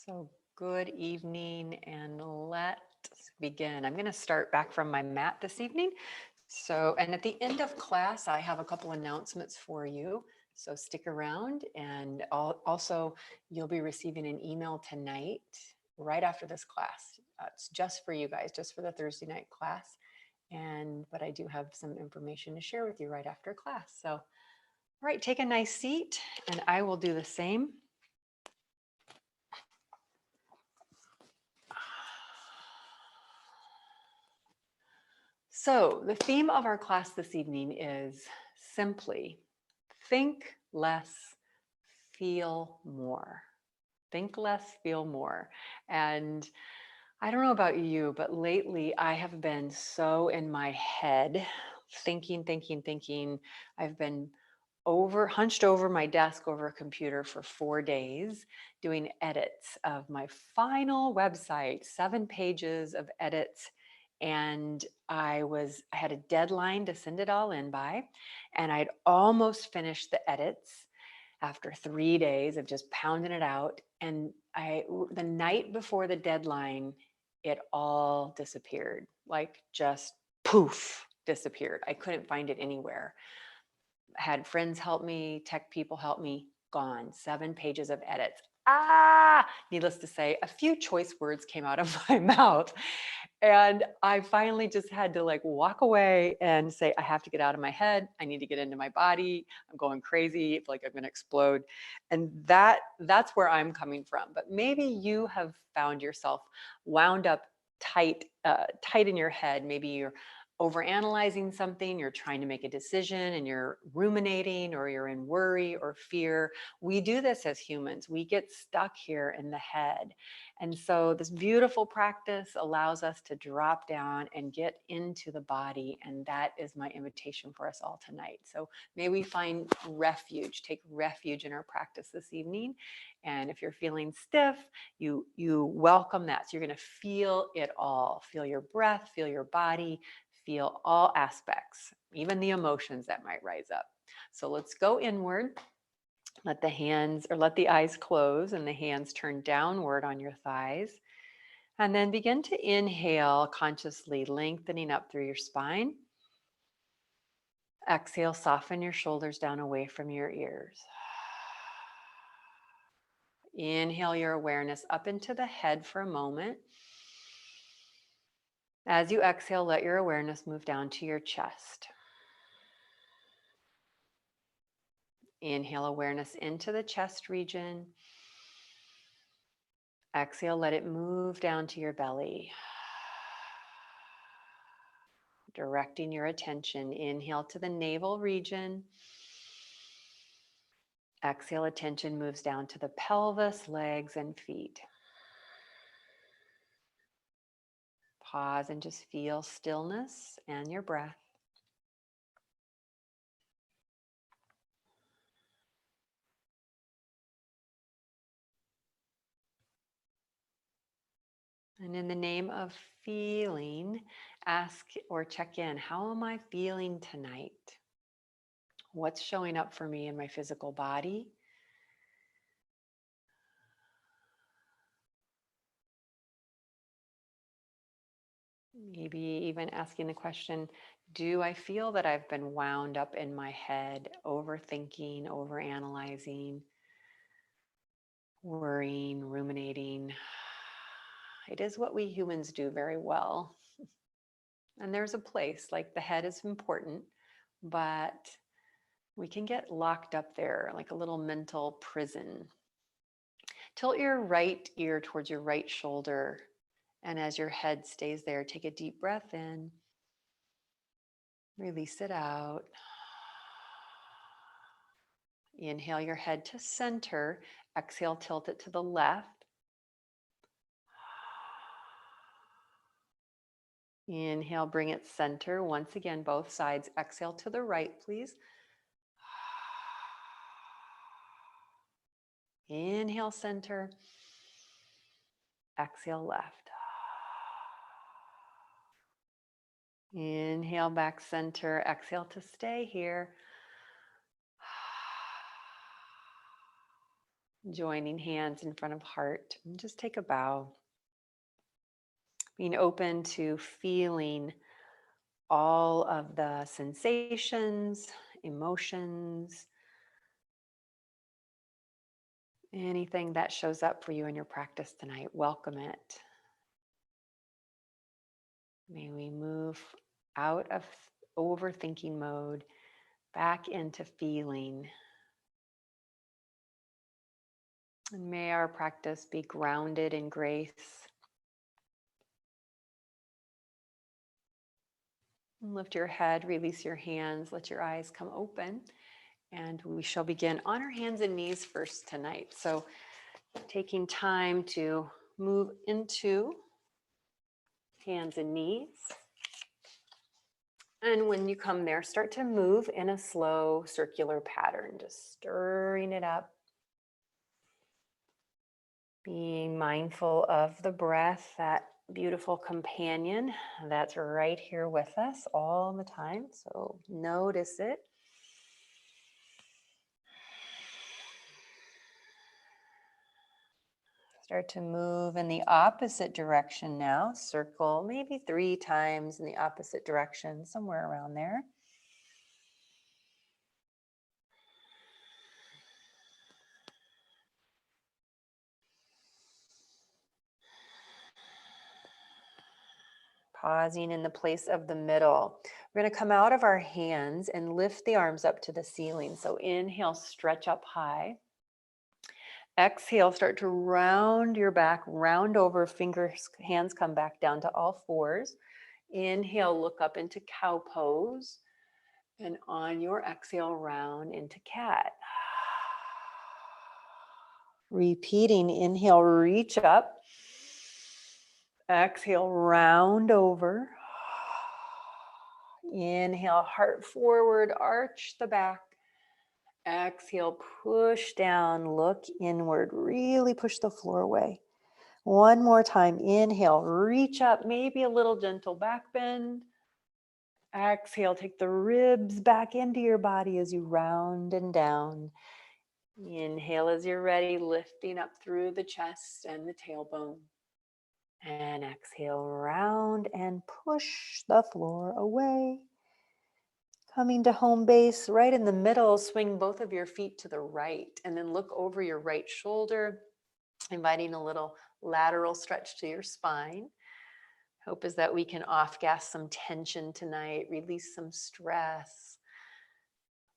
So good evening, and let's begin. I'm going to start back from my mat this evening. And at the end of class, I have a couple announcements for you. So stick around, and also you'll be receiving an email tonight right after this class. It's just for you guys, just for the Thursday night class. But I do have some information to share with you right after class. So, all right, take a nice seat, and I will do the same. So the theme of our class this evening is simply think less, feel more. Think less, feel more. And I don't know about you, but lately I have been so in my head, thinking. I've been hunched over my desk over a computer for 4 days doing edits of my final website, 7 pages of edits. And I had a deadline to send it all in by, and I'd almost finished the edits after 3 days of just pounding it out. And the night before the deadline, it all disappeared, like just poof, disappeared. I couldn't find it anywhere. Had friends help me, tech people help me, gone. 7 pages of edits. Needless to say, a few choice words came out of my mouth. And I finally just had to walk away and say, I have to get out of my head. I need to get into my body. I'm going crazy. I feel like I'm going to explode. And that's where I'm coming from. But maybe you have found yourself wound up tight in your head. Maybe you're overanalyzing something, you're trying to make a decision and you're ruminating, or you're in worry or fear. We do this as humans. We get stuck here in the head. And so this beautiful practice allows us to drop down and get into the body. And that is my invitation for us all tonight. So may we find refuge, take refuge in our practice this evening. And if you're feeling stiff, you welcome that. So you're going to feel it all. Feel your breath, feel your body, feel all aspects, even the emotions that might rise up. So let's go inward. Let the eyes close and the hands turn downward on your thighs. And then begin to inhale, consciously lengthening up through your spine. Exhale, soften your shoulders down away from your ears. Inhale your awareness up into the head for a moment. As you exhale, let your awareness move down to your chest. Inhale awareness into the chest region. Exhale, let it move down to your belly. Directing your attention, inhale to the navel region. Exhale, attention moves down to the pelvis, legs, and feet. Pause and just feel stillness and your breath. And in the name of feeling, ask or check in, how am I feeling tonight? What's showing up for me in my physical body? Maybe even asking the question, do I feel that I've been wound up in my head, overthinking, overanalyzing, worrying, ruminating? It is what we humans do very well. And there's a place, like the head is important, but we can get locked up there like a little mental prison. Tilt your right ear towards your right shoulder. And as your head stays there, take a deep breath in. Release it out. Inhale your head to center. Exhale, tilt it to the left. Inhale, bring it center. Once again, both sides. Exhale to the right, please. Inhale, center. Exhale, left. Inhale, back center. Exhale to stay here. Joining hands in front of heart. And just take a bow. Being open to feeling all of the sensations, emotions, anything that shows up for you in your practice tonight. Welcome it. May we move out of overthinking mode, back into feeling. And may our practice be grounded in grace. And lift your head, release your hands, let your eyes come open. And we shall begin on our hands and knees first tonight. So taking time to move into hands and knees. And when you come there, start to move in a slow circular pattern, just stirring it up. Being mindful of the breath, that beautiful companion that's right here with us all the time. So notice it. Start to move in the opposite direction now. Circle maybe 3 times in the opposite direction, somewhere around there. Pausing in the place of the middle. We're going to come out of our hands and lift the arms up to the ceiling. So inhale, stretch up high. Exhale, start to round your back, round over, fingers, hands come back down to all fours. Inhale, look up into cow pose. And on your exhale, round into cat. Repeating, inhale, reach up. Exhale, round over. Inhale, heart forward, arch the back. Exhale, push down, look inward, really push the floor away. One more time, inhale, reach up, maybe a little gentle back bend. Exhale, take the ribs back into your body as you round and down. Inhale as you're ready, lifting up through the chest and the tailbone. And exhale, round and push the floor away. Coming to home base, right in the middle, swing both of your feet to the right and then look over your right shoulder, inviting a little lateral stretch to your spine. Hope is that we can off-gas some tension tonight, release some stress.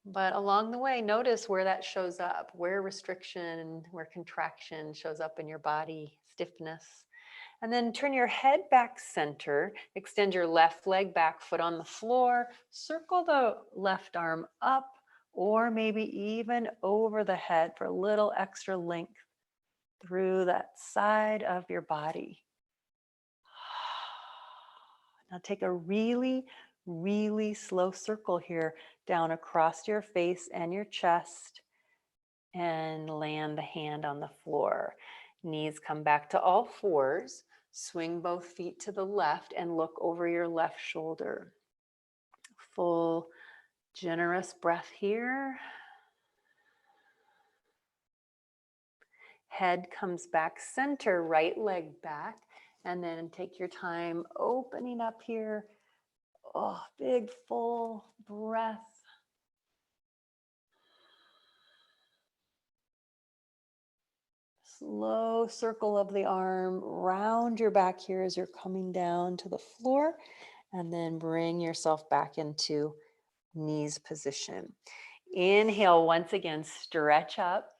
But along the way, notice where that shows up, where restriction, where contraction shows up in your body, stiffness. And then turn your head back center, extend your left leg back, foot on the floor, circle the left arm up, or maybe even over the head for a little extra length through that side of your body. Now take a really, really slow circle here down across your face and your chest and land the hand on the floor. Knees come back to all fours. Swing both feet to the left and look over your left shoulder. Full, generous breath here. Head comes back center, right leg back, and then take your time opening up here. Oh, big, full breath. Slow circle of the arm, round your back here as you're coming down to the floor, and then bring yourself back into knees position. Inhale, once again, stretch up.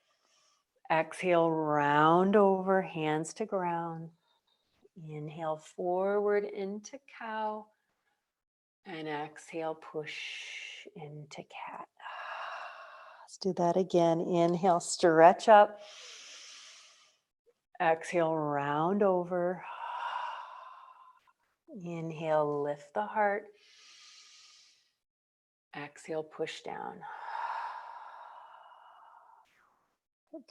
Exhale, round over, hands to ground. Inhale, forward into cow. And exhale, push into cat. Let's do that again. Inhale, stretch up. Exhale, round over. Inhale, lift the heart. Exhale, push down.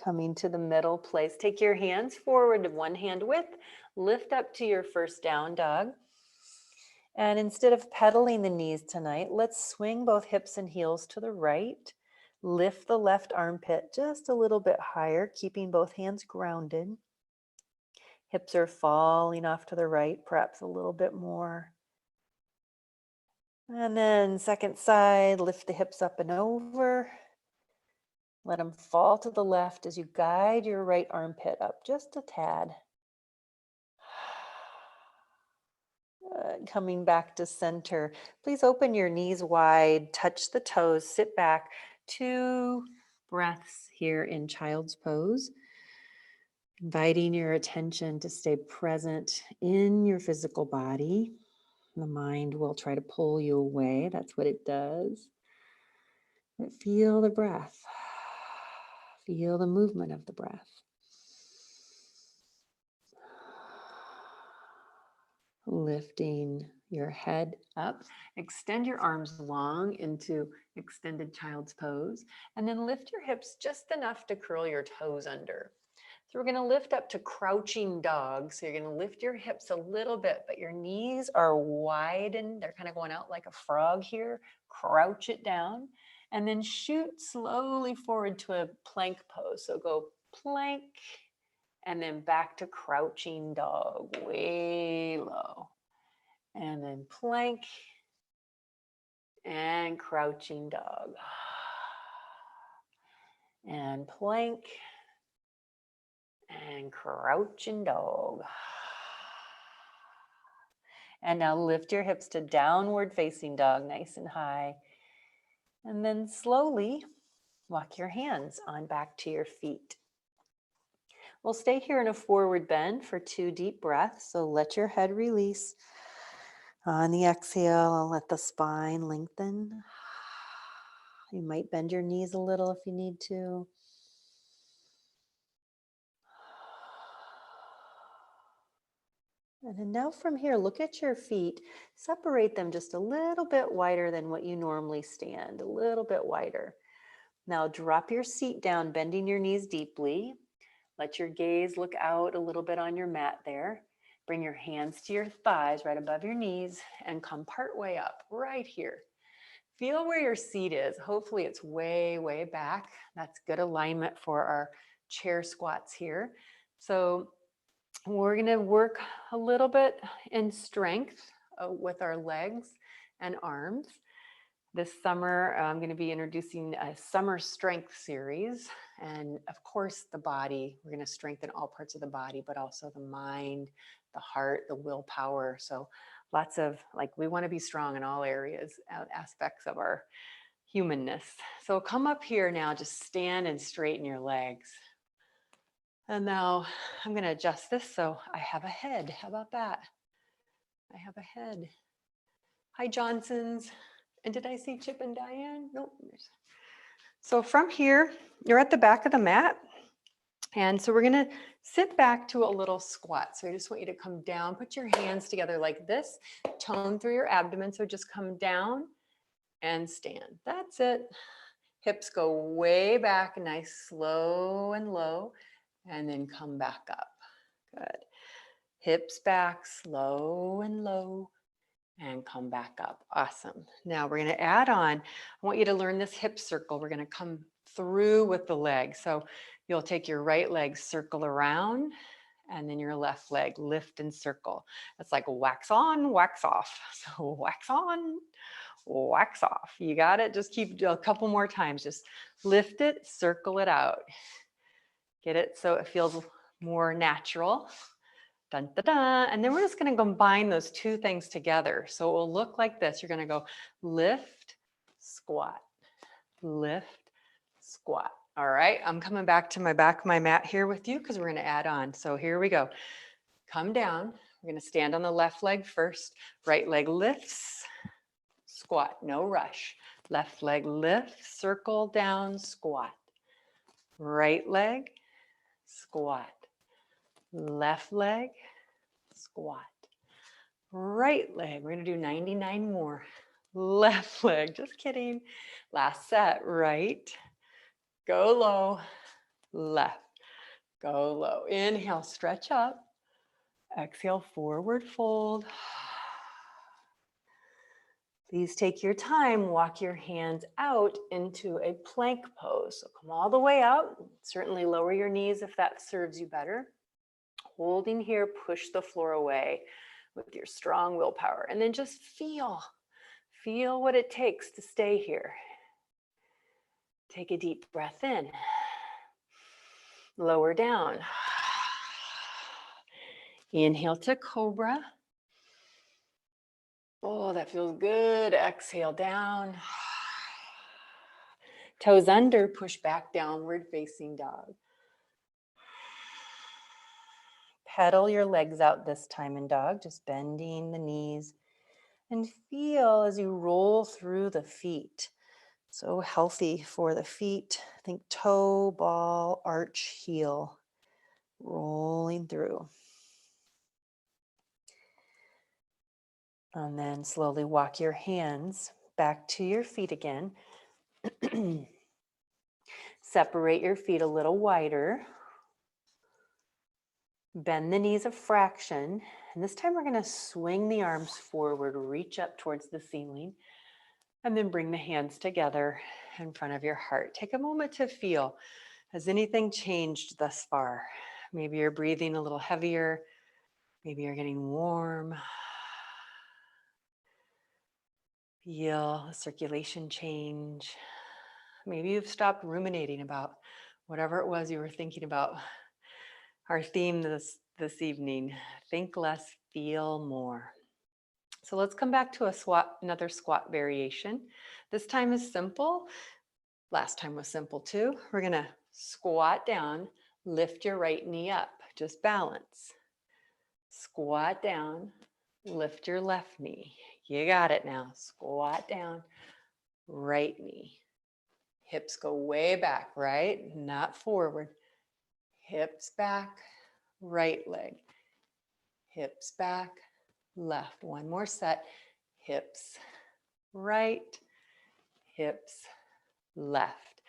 Coming to the middle place. Take your hands forward to one hand width. Lift up to your first down dog. And instead of pedaling the knees tonight, let's swing both hips and heels to the right. Lift the left armpit just a little bit higher, keeping both hands grounded. Hips are falling off to the right, perhaps a little bit more. And then second side, lift the hips up and over. Let them fall to the left as you guide your right armpit up just a tad. Coming back to center. Please open your knees wide, touch the toes, sit back. 2 breaths here in child's pose. Inviting your attention to stay present in your physical body. The mind will try to pull you away. That's what it does. But feel the breath. Feel the movement of the breath. Lifting your head up. Extend your arms long into extended child's pose. And then lift your hips just enough to curl your toes under. So we're going to lift up to crouching dog. So you're going to lift your hips a little bit, but your knees are widened. They're kind of going out like a frog here. Crouch it down. And then shoot slowly forward to a plank pose. So go plank. And then back to crouching dog, way low. And then plank and crouching dog. And plank and crouching dog. And now lift your hips to downward facing dog, nice and high. And then slowly walk your hands on back to your feet. We'll stay here in a forward bend for 2 deep breaths. So let your head release. On the exhale, let the spine lengthen. You might bend your knees a little if you need to. And then now from here, look at your feet. Separate them just a little bit wider than what you normally stand, a little bit wider. Now drop your seat down, bending your knees deeply. Let your gaze look out a little bit on your mat there. Bring your hands to your thighs right above your knees and come part way up right here. Feel where your seat is. Hopefully it's way, way back. That's good alignment for our chair squats here. So we're going to work a little bit in strength with our legs and arms. This summer, I'm going to be introducing a summer strength series. And of course, the body, we're going to strengthen all parts of the body, but also the mind, the heart, the willpower. So lots of, we want to be strong in all areas, aspects of our humanness. So come up here now, just stand and straighten your legs. And now I'm going to adjust this so I have a head. How about that? I have a head. Hi, Johnsons. And did I see Chip and Diane? Nope. So from here, you're at the back of the mat. And so we're going to sit back to a little squat. So I just want you to come down, put your hands together like this, tone through your abdomen. So just come down and stand. That's it. Hips go way back, nice, slow and low, and then come back up. Good. Hips back, slow and low, and come back up. Awesome. Now we're going to add on. I want you to learn this hip circle. We're going to come through with the leg. So you'll take your right leg, circle around, and then your left leg, lift and circle. It's like wax on, wax off. So wax on, wax off. You got it? Just keep a couple more times. Just lift it, circle it out. Get it so it feels more natural. Dun, dun, dun. And then we're just going to combine those two things together. So it will look like this. You're going to go lift, squat, lift, squat. All right. I'm coming back to my back of my mat here with you because we're going to add on. So here we go. Come down. We're going to stand on the left leg first. Right leg lifts, squat, no rush. Left leg lifts, circle down, squat. Right leg, squat. Left leg, squat. Right leg, we're gonna do 99 more. Left leg, just kidding. Last set, right. Go low, left. Go low. Inhale, stretch up. Exhale, forward fold. Please take your time, walk your hands out into a plank pose. So come all the way out, certainly lower your knees if that serves you better. Holding here, push the floor away with your strong willpower. And then just feel what it takes to stay here. Take a deep breath in. Lower down. Inhale to cobra. Oh, that feels good. Exhale down. Toes under, push back, downward facing dog. Pedal your legs out this time in dog, just bending the knees. And feel as you roll through the feet. So healthy for the feet. Think toe, ball, arch, heel. Rolling through. And then slowly walk your hands back to your feet again. Separate your feet a little wider. Bend the knees a fraction. And this time we're going to swing the arms forward, reach up towards the ceiling, and then bring the hands together in front of your heart. Take a moment to feel, has anything changed thus far? Maybe you're breathing a little heavier. Maybe you're getting warm. Feel the circulation change. Maybe you've stopped ruminating about whatever it was you were thinking about. Our theme this evening, think less, feel more. So let's come back to another squat variation. This time is simple. Last time was simple too. We're gonna squat down, lift your right knee up, just balance. Squat down, lift your left knee. You got it now. Squat down, right knee. Hips go way back, right? Not forward. Hips back, right leg. Hips back, left. One more set. Hips right, hips left.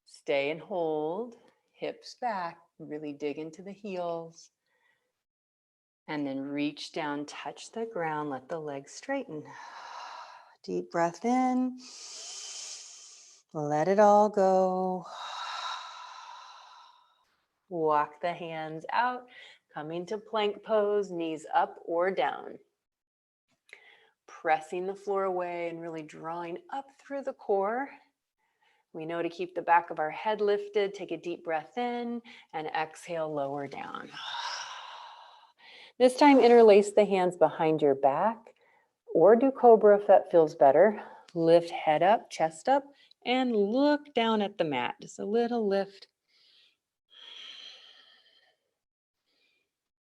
Stay and hold. Hips back. Really dig into the heels. And then reach down, touch the ground, let the legs straighten. Deep breath in. Let it all go. Walk the hands out, coming to plank pose, knees up or down. Pressing the floor away and really drawing up through the core. We know to keep the back of our head lifted. Take a deep breath in and exhale, lower down. This time, interlace the hands behind your back or do cobra if that feels better. Lift head up, chest up, and look down at the mat. Just a little lift.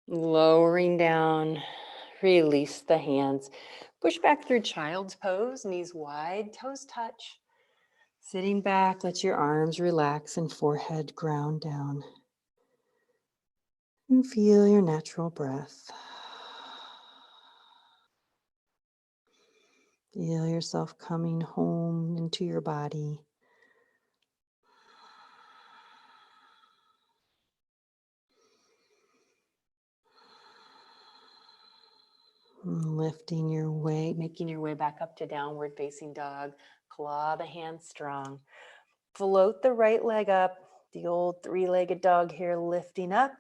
Lowering down, release the hands. Push back through child's pose, knees wide, toes touch. Sitting back, let your arms relax and forehead ground down. And feel your natural breath. Feel yourself coming home into your body. Lifting your way, making your way back up to downward facing dog. Claw the hands strong. Float the right leg up. The old three-legged dog here lifting up.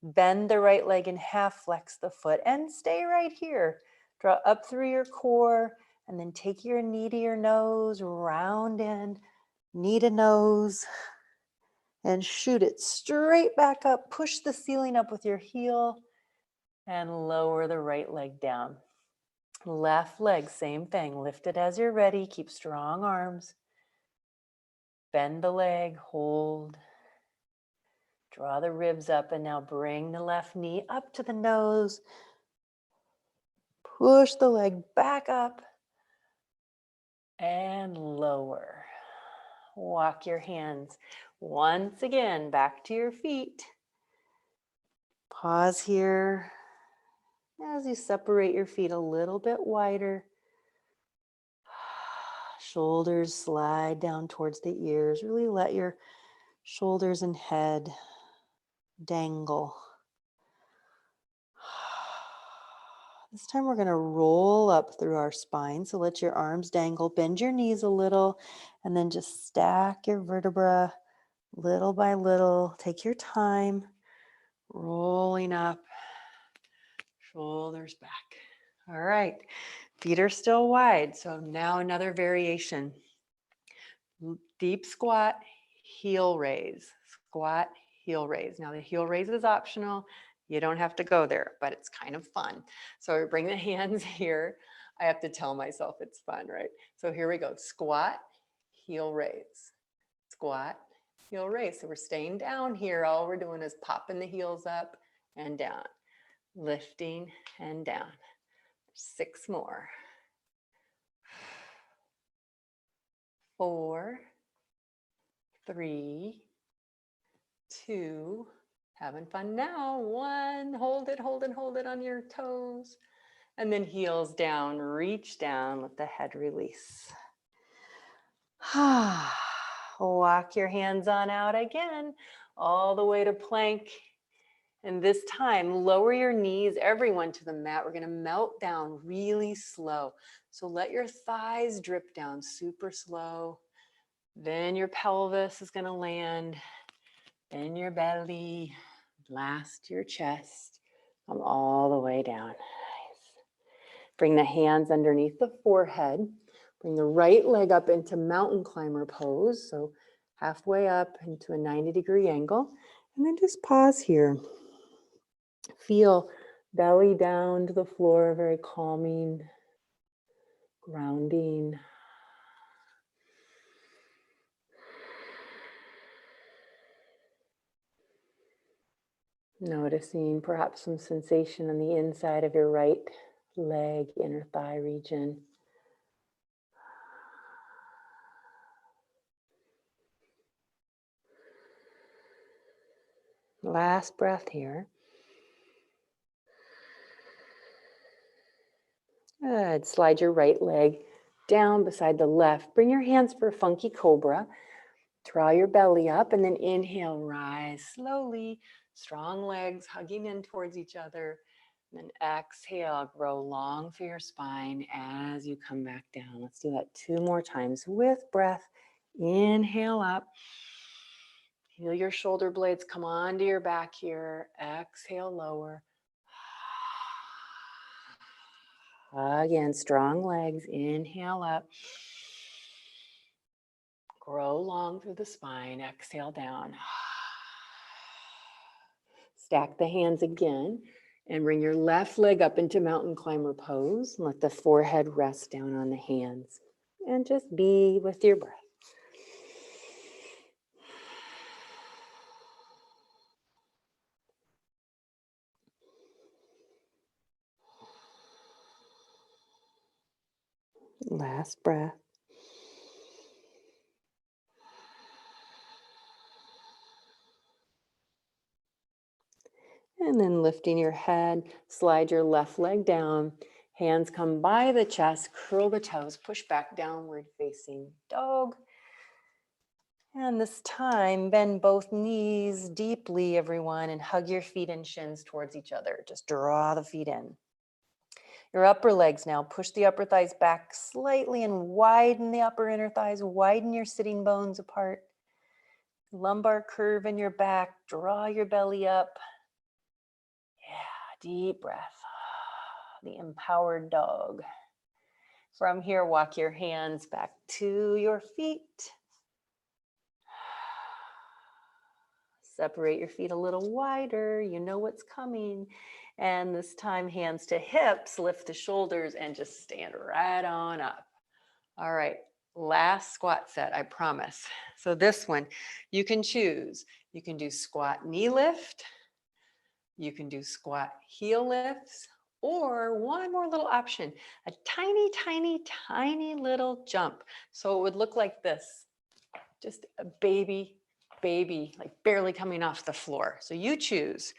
Bend the right leg in half, flex the foot, and stay right here. Draw up through your core, and then take your knee to your nose, round in, knee to nose, and shoot it straight back up. Push the ceiling up with your heel, and lower the right leg down. Left leg, same thing. Lift it as you're ready. Keep strong arms. Bend the leg, hold. Draw the ribs up, and now bring the left knee up to the nose. Push the leg back up and lower. Walk your hands once again back to your feet. Pause here as you separate your feet a little bit wider. Shoulders slide down towards the ears. Really let your shoulders and head dangle. This time we're going to roll up through our spine. So let your arms dangle, bend your knees a little, and then just stack your vertebra little by little. Take your time, rolling up, shoulders back. All right, feet are still wide. So now another variation. Deep squat, heel raise, squat, heel raise. Now the heel raise is optional. You don't have to go there, but it's kind of fun. So we bring the hands here. I have to tell myself it's fun, right? So here we go. Squat, heel raise, squat, heel raise. So we're staying down here. All we're doing is popping the heels up and down, lifting and down. 6 more. 4, 3, 2, having fun now. 1, hold it, hold it, hold it on your toes. And then heels down, reach down, let the head release. Walk your hands on out again, all the way to plank. And this time, lower your knees, everyone, to the mat. We're gonna melt down really slow. So let your thighs drip down super slow. Then your pelvis is gonna land, then your belly, last your chest. Come all the way down. Nice. Bring the hands underneath the forehead. Bring the right leg up into mountain climber pose. So halfway up into a 90-degree angle. And then just pause here. Feel belly down to the floor, very calming, grounding. Noticing perhaps some sensation on the inside of your right leg, inner thigh region. Last breath here. Good. Slide your right leg down beside the left. Bring your hands for a funky cobra. Draw your belly up and then inhale, rise slowly. Strong legs hugging in towards each other. And then exhale, grow long through your spine as you come back down. Let's do that 2 more times with breath. Inhale up. Feel your shoulder blades come onto your back here. Exhale, lower. Again, strong legs. Inhale up. Grow long through the spine. Exhale down. Stack the hands again and bring your left leg up into mountain climber pose. Let the forehead rest down on the hands and just be with your breath. Last breath. And then lifting your head, slide your left leg down. Hands come by the chest, curl the toes, push back, downward facing dog. And this time, bend both knees deeply, everyone, and hug your feet and shins towards each other. Just draw the feet in. Your upper legs now, push the upper thighs back slightly and widen the upper inner thighs, widen your sitting bones apart. Lumbar curve in your back, draw your belly up. Yeah, deep breath. The empowered dog. From here, walk your hands back to your feet. Separate your feet a little wider. You know what's coming. And this time, hands to hips, lift the shoulders and just stand right on up. All right, last squat set, I promise. So this one, you can choose. You can do squat knee lift. You can do squat heel lifts, or one more little option, a tiny, tiny, tiny little jump. So it would look like this, just a baby, like barely coming off the floor. So you choose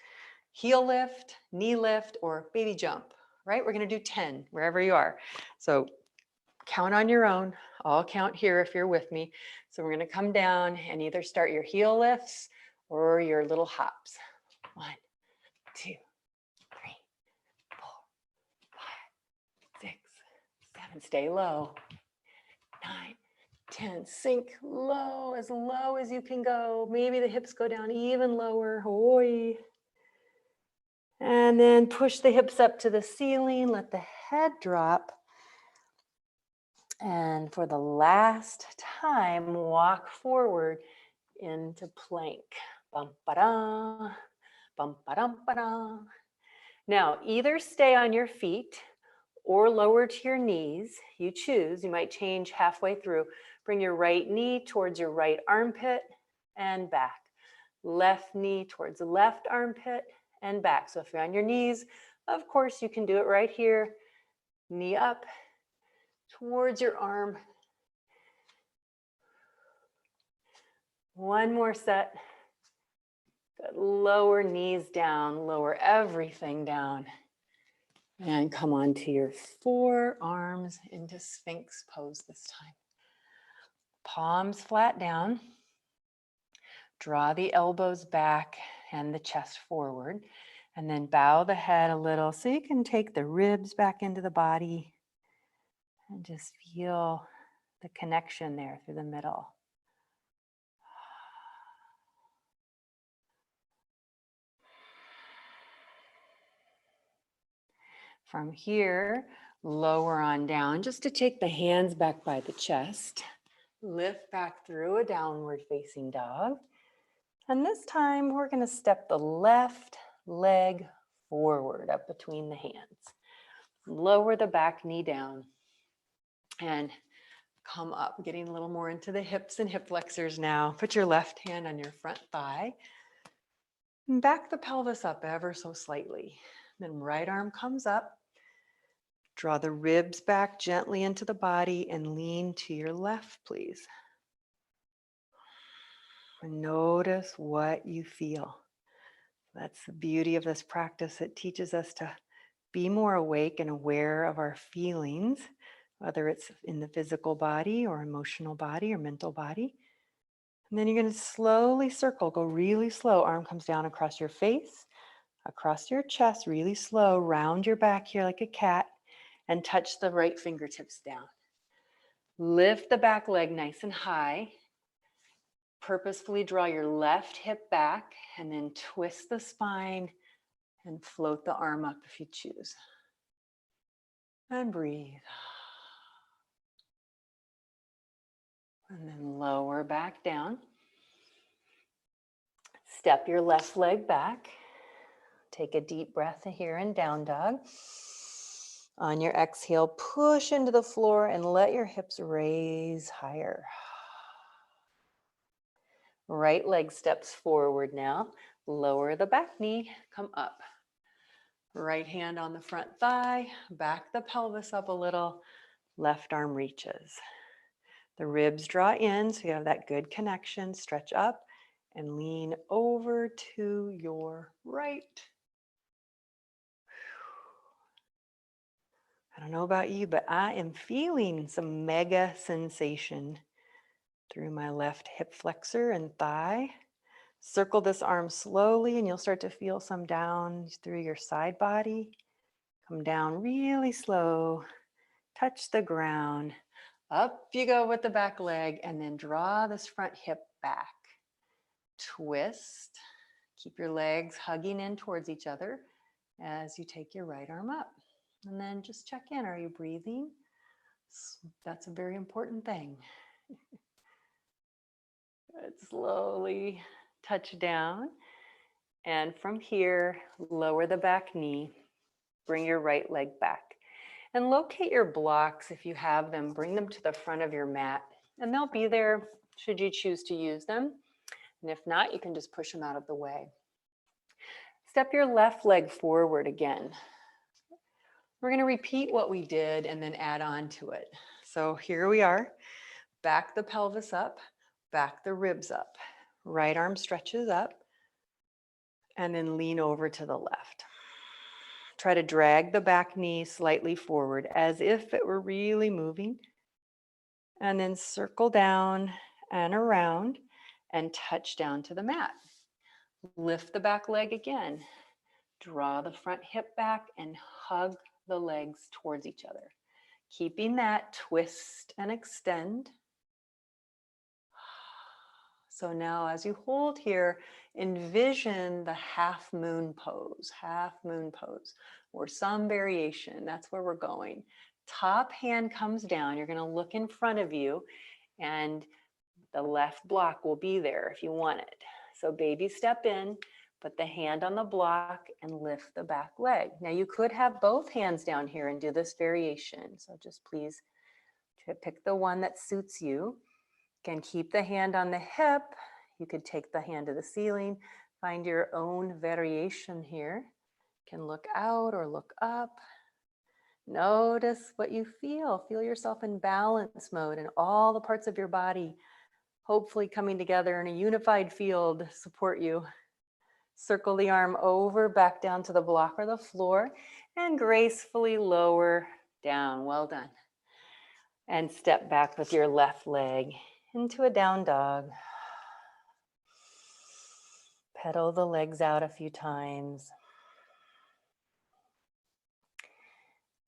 heel lift, knee lift, or baby jump, right? We're gonna do 10 wherever you are. So count on your own. I'll count here if you're with me. So we're gonna come down and either start your heel lifts or your little hops. 1, 2, 3, 4, and stay low. 9, 10, sink low as you can go. Maybe the hips go down even lower. Oi. And then push the hips up to the ceiling, let the head drop. And for the last time, walk forward into plank. Bum, ba-da, bum, ba-dum, ba-da. Now, either stay on your feet or lower to your knees. You choose. You might change halfway through. Bring your right knee towards your right armpit and back. Left knee towards the left armpit and back. So if you're on your knees, of course, you can do it right here. Knee up towards your arm. One more set. Good. Lower knees down, lower everything down. And come onto your forearms into Sphinx pose this time. Palms flat down. Draw the elbows back and the chest forward. And then bow the head a little so you can take the ribs back into the body and just feel the connection there through the middle. From here, lower on down, just to take the hands back by the chest. Lift back through a downward facing dog. And this time we're going to step the left leg forward up between the hands. Lower the back knee down and come up, getting a little more into the hips and hip flexors now. Put your left hand on your front thigh. And back the pelvis up ever so slightly. Then right arm comes up. Draw the ribs back gently into the body and lean to your left, please. And notice what you feel. That's the beauty of this practice. It teaches us to be more awake and aware of our feelings, whether it's in the physical body or emotional body or mental body. And then you're going to slowly circle, go really slow. Arm comes down across your face, across your chest, really slow. Round your back here like a cat and touch the right fingertips down. Lift the back leg nice and high. Purposefully draw your left hip back and then twist the spine and float the arm up if you choose. And breathe. And then lower back down. Step your left leg back. Take a deep breath here in down dog. On your exhale, push into the floor and let your hips raise higher. Right leg steps forward now. Lower the back knee, come up. Right hand on the front thigh, back the pelvis up a little. Left arm reaches. The ribs draw in so you have that good connection. Stretch up and lean over to your right. I don't know about you, but I am feeling some mega sensation through my left hip flexor and thigh. Circle this arm slowly and you'll start to feel some down through your side body. Come down really slow. Touch the ground. Up you go with the back leg and then draw this front hip back. Twist. Keep your legs hugging in towards each other as you take your right arm up. And then just check in. Are you breathing? That's a very important thing. Good. Slowly touch down. And from here, lower the back knee. Bring your right leg back. And locate your blocks if you have them. Bring them to the front of your mat. And they'll be there should you choose to use them. And if not, you can just push them out of the way. Step your left leg forward again. We're going to repeat what we did and then add on to it. So here we are. Back the pelvis up, back the ribs up. Right arm stretches up and then lean over to the left. Try to drag the back knee slightly forward as if it were really moving. And then circle down and around and touch down to the mat. Lift the back leg again. Draw the front hip back and hug the legs towards each other. Keeping that twist and extend. So now as you hold here, envision the half moon pose, or some variation. That's where we're going. Top hand comes down. You're going to look in front of you and the left block will be there if you want it. So baby step in, put the hand on the block and lift the back leg. Now you could have both hands down here and do this variation. So just please pick the one that suits you. Again, keep the hand on the hip. You could take the hand to the ceiling, find your own variation here. You can look out or look up. Notice what you feel. Feel yourself in balance mode and all the parts of your body hopefully coming together in a unified field to support you. Circle the arm over, back down to the block or the floor, and gracefully lower down. Well done. And step back with your left leg into a down dog. Pedal the legs out a few times.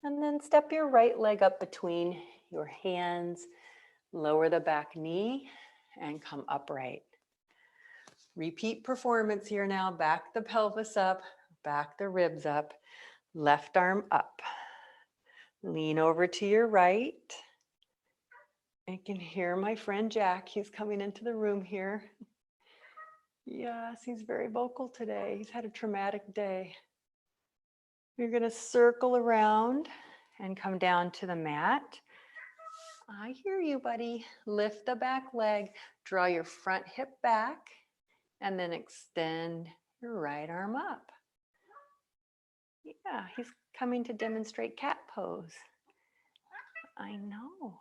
And then step your right leg up between your hands, lower the back knee, and come upright. Repeat performance here now. Back the pelvis up, back the ribs up, left arm up. Lean over to your right. I can hear my friend Jack. He's coming into the room here. Yes, he's very vocal today. He's had a traumatic day. You're going to circle around and come down to the mat. I hear you, buddy. Lift the back leg, draw your front hip back, and then extend your right arm up. Yeah, he's coming to demonstrate cat pose. I know.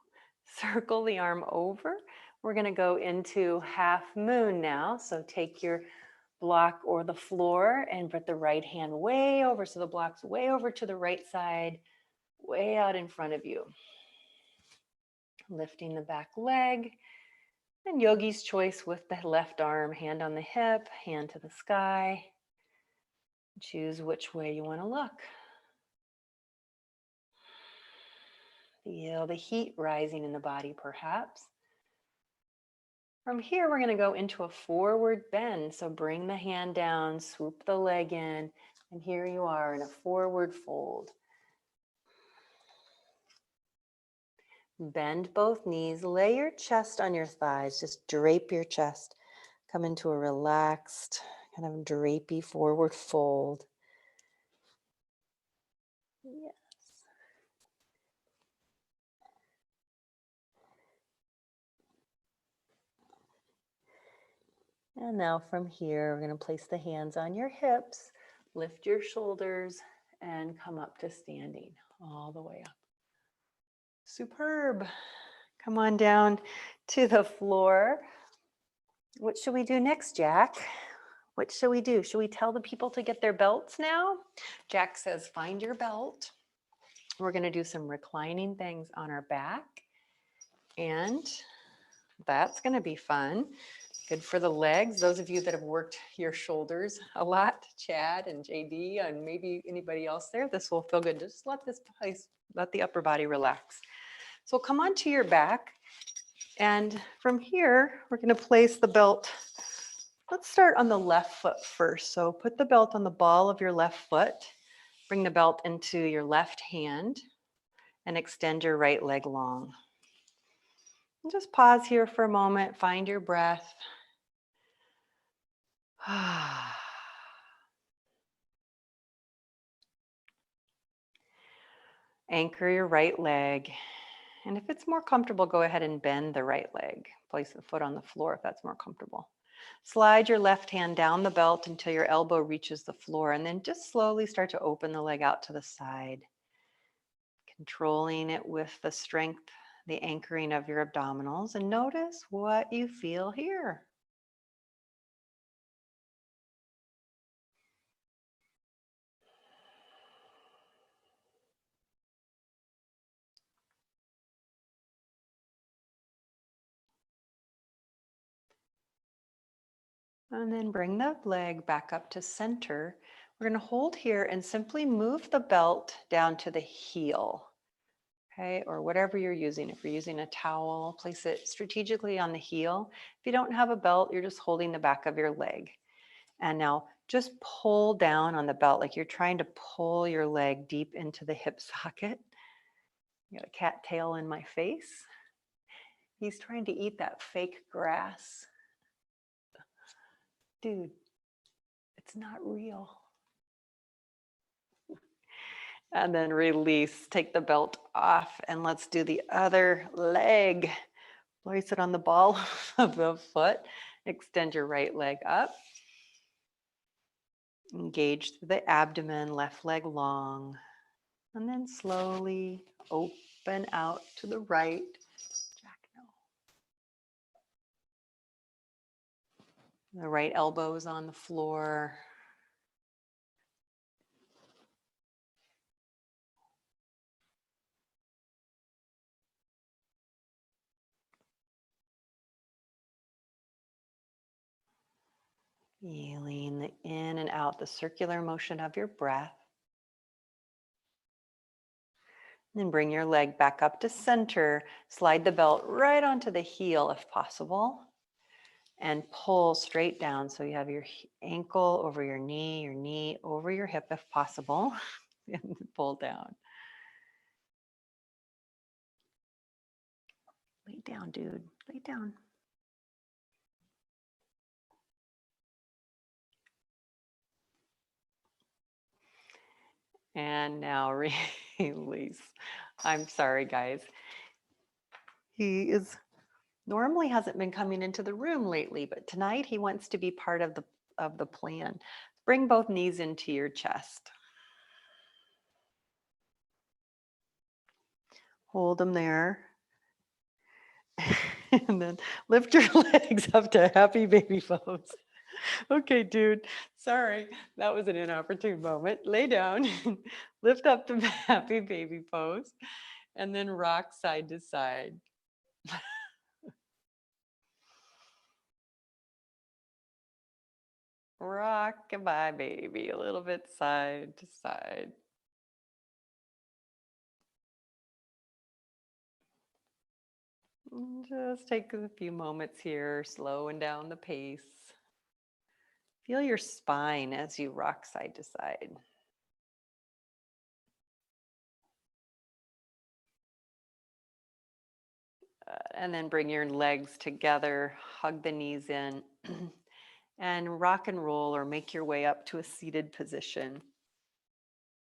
Circle the arm over. We're going to go into half moon now. So take your block or the floor and put the right hand way over. So the block's way over to the right side, way out in front of you. Lifting the back leg. And yogi's choice with the left arm, hand on the hip, hand to the sky. Choose which way you want to look. Feel the heat rising in the body, perhaps. From here, we're going to go into a forward bend. So bring the hand down, swoop the leg in, and here you are in a forward fold. Bend both knees, lay your chest on your thighs, just drape your chest. Come into a relaxed, kind of drapey forward fold. Yes. And now from here, we're going to place the hands on your hips, lift your shoulders, and come up to standing all the way up. Superb. Come on down to the floor. What should we do next, Jack? What should we do? Should we tell the people to get their belts now? Jack says, find your belt. We're going to do some reclining things on our back. And that's going to be fun. Good for the legs. Those of you that have worked your shoulders a lot, Chad and JD, and maybe anybody else there, this will feel good. Just let the upper body relax. So come onto your back. And from here, we're going to place the belt. Let's start on the left foot first. So put the belt on the ball of your left foot. Bring the belt into your left hand and extend your right leg long. And just pause here for a moment. Find your breath. Anchor your right leg. And if it's more comfortable, go ahead and bend the right leg. Place the foot on the floor if that's more comfortable. Slide your left hand down the belt until your elbow reaches the floor, and then just slowly start to open the leg out to the side. Controlling it with the strength, the anchoring of your abdominals, and notice what you feel here. And then bring the leg back up to center. We're going to hold here and simply move the belt down to the heel. okay? Or whatever you're using. If you're using a towel, place it strategically on the heel. If you don't have a belt, you're just holding the back of your leg. And now just pull down on the belt like you're trying to pull your leg deep into the hip socket. You got a cat tail in my face. He's trying to eat that fake grass. Dude, it's not real. And then release, take the belt off, and let's do the other leg. Place it on the ball of the foot. Extend your right leg up. Engage the abdomen, left leg long. And then slowly open out to the right. Jack, no. The right elbow is on the floor. Feeling the in and out, the circular motion of your breath. Then bring your leg back up to center. Slide the belt right onto the heel if possible. And pull straight down. So you have your ankle over your knee over your hip if possible. And pull down. Lay down, dude. Lay down. And now release. I'm sorry, guys. He normally hasn't been coming into the room lately, but tonight he wants to be part of the plan. Bring both knees into your chest. Hold them there. And then lift your legs up to happy baby pose. Okay, dude, sorry, that was an inopportune moment. Lay down, lift up to happy baby pose, and then rock side to side. Rock goodbye, baby, a little bit side to side. Just take a few moments here, slowing down the pace. Feel your spine as you rock side to side. And then bring your legs together, hug the knees in, and rock and roll or make your way up to a seated position.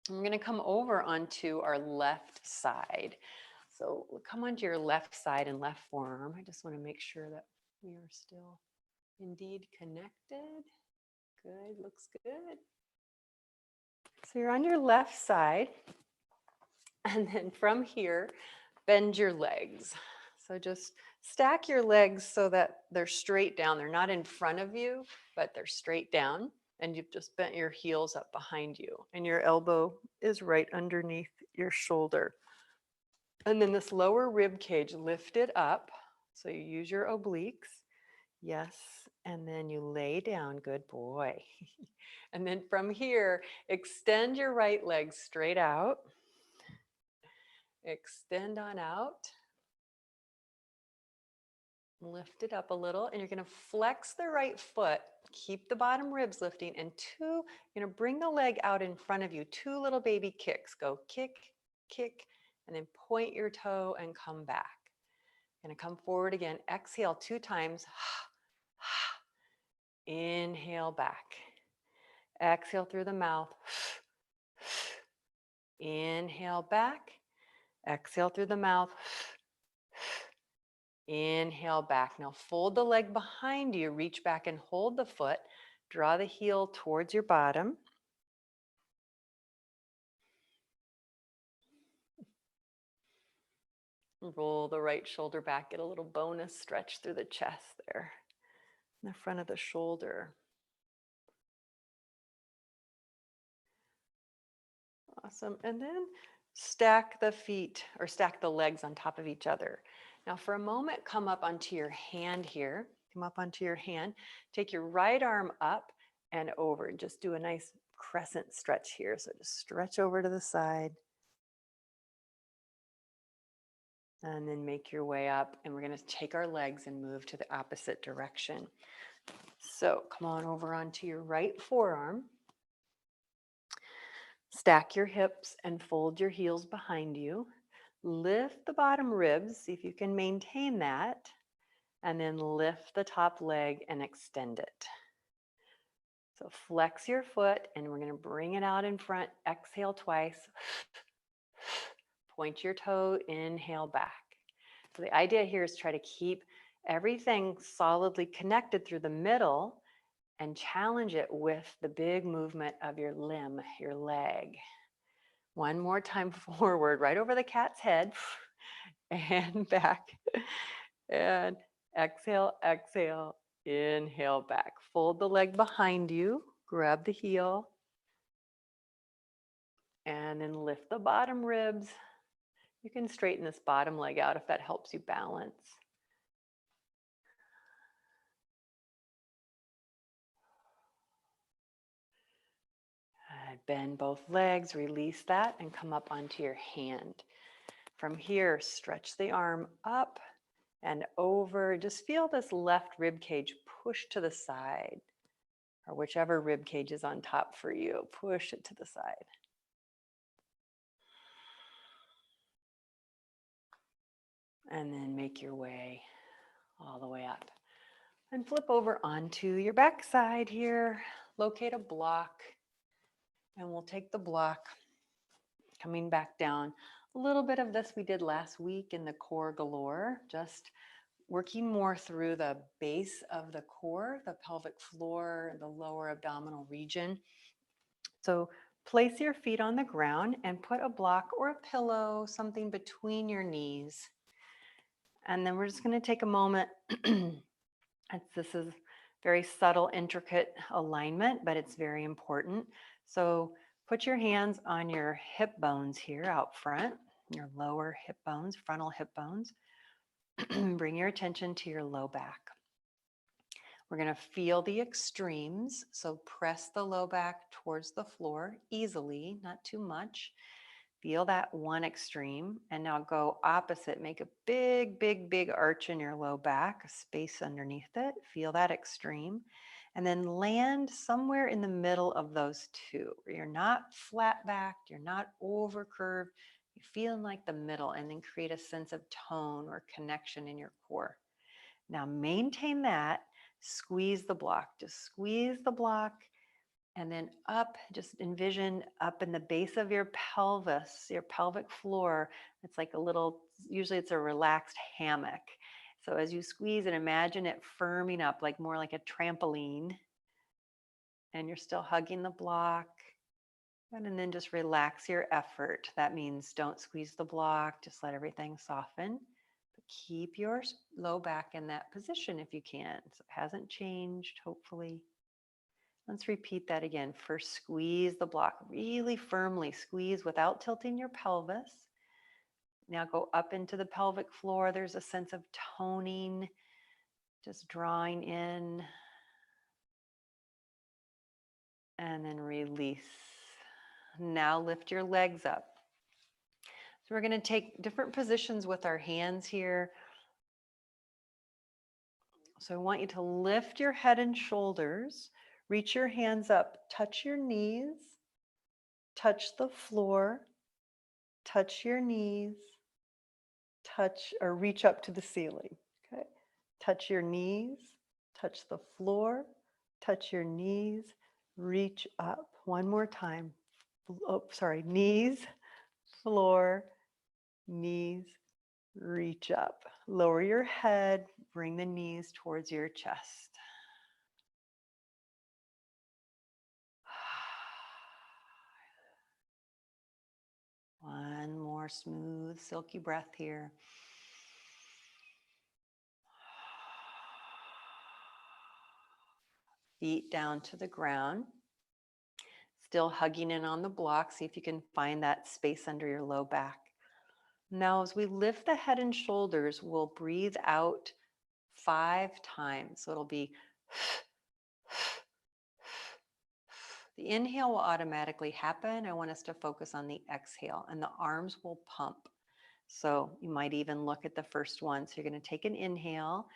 We're going to come over onto our left side. So we'll come onto your left side and left forearm. I just want to make sure that we are still indeed connected. Good, looks good. So you're on your left side. And then from here, bend your legs. So just stack your legs so that they're straight down. They're not in front of you, but they're straight down. And you've just bent your heels up behind you. And your elbow is right underneath your shoulder. And then this lower rib cage, lift it up. So you use your obliques. Yes. And then you lay down. Good boy. And then from here, extend your right leg straight out. Extend on out. Lift it up a little, and you're going to flex the right foot. Keep the bottom ribs lifting, and you're going to bring the leg out in front of you. 2 little baby kicks. Go kick, kick, and then point your toe and come back. Going to come forward again. Exhale 2 times. Inhale back. Exhale through the mouth. Inhale back. Exhale through the mouth. Inhale back. Now fold the leg behind you. Reach back and hold the foot. Draw the heel towards your bottom. Roll the right shoulder back. Get a little bonus stretch through the chest there. In the front of the shoulder. Awesome. And then stack the feet or stack the legs on top of each other. Now for a moment, come up onto your hand here. Come up onto your hand. Take your right arm up and over. Just do a nice crescent stretch here. So just stretch over to the side. And then make your way up, and we're going to take our legs and move to the opposite direction. So come on over onto your right forearm. Stack your hips and fold your heels behind you. Lift the bottom ribs, see if you can maintain that, and then lift the top leg and extend it. So flex your foot, and we're going to bring it out in front. Exhale twice. Point your toe, inhale back. So the idea here is try to keep everything solidly connected through the middle and challenge it with the big movement of your limb, your leg. One more time forward, right over the cat's head, and back. And exhale, exhale, inhale back. Fold the leg behind you, grab the heel, and then lift the bottom ribs. You can straighten this bottom leg out if that helps you balance. Bend both legs, release that, and come up onto your hand. From here, stretch the arm up and over. Just feel this left rib cage push to the side, or whichever rib cage is on top for you. Push it to the side. And then make your way all the way up. And flip over onto your back side here. Locate a block. And we'll take the block, coming back down. A little bit of this we did last week in the core galore, just working more through the base of the core, the pelvic floor, the lower abdominal region. So place your feet on the ground and put a block or a pillow, something between your knees. And then we're just going to take a moment. This is very subtle, intricate alignment, but it's very important. So put your hands on your hip bones here out front, your lower hip bones, frontal hip bones. Bring your attention to your low back. We're going to feel the extremes. So press the low back towards the floor easily, not too much. Feel that one extreme, and now go opposite. Make a big, big, big arch in your low back, a space underneath it. Feel that extreme, and then land somewhere in the middle of those two. You're not flat backed, you're not over curved. You're feeling like the middle, and then create a sense of tone or connection in your core. Now maintain that. Squeeze the block. Just squeeze the block. And then up, just envision up in the base of your pelvis, your pelvic floor. It's like a little, usually it's a relaxed hammock. So as you squeeze and imagine it firming up, like more like a trampoline, and you're still hugging the block. And then just relax your effort. That means don't squeeze the block, just let everything soften. But keep your low back in that position if you can. So it hasn't changed, hopefully. Let's repeat that again. First, squeeze the block really firmly. Squeeze without tilting your pelvis. Now go up into the pelvic floor. There's a sense of toning, just drawing in. And then release. Now lift your legs up. So we're going to take different positions with our hands here. So I want you to lift your head and shoulders. Reach your hands up, touch your knees, touch the floor, touch your knees, touch or reach up to the ceiling. Okay. Touch your knees, touch the floor, touch your knees, reach up. One more time. Oh, sorry. Knees, floor, knees, reach up. Lower your head, bring the knees towards your chest. One more smooth, silky breath here. Feet down to the ground. Still hugging in on the block. See if you can find that space under your low back. Now, as we lift the head and shoulders, we'll breathe out 5 times. So it'll be the inhale will automatically happen. I want us to focus on the exhale, and the arms will pump. So you might even look at the first one. So you're going to take an inhale,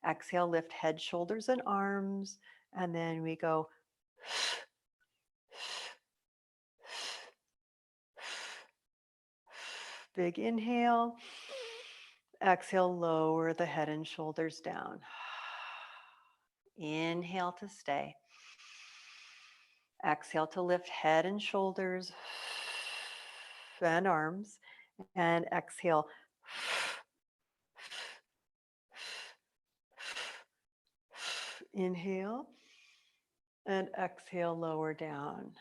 exhale, lift head, shoulders, and arms. And then we go big inhale. Exhale, lower the head and shoulders down. Inhale to stay. Exhale to lift head and shoulders and arms. And exhale. Inhale and exhale, lower down.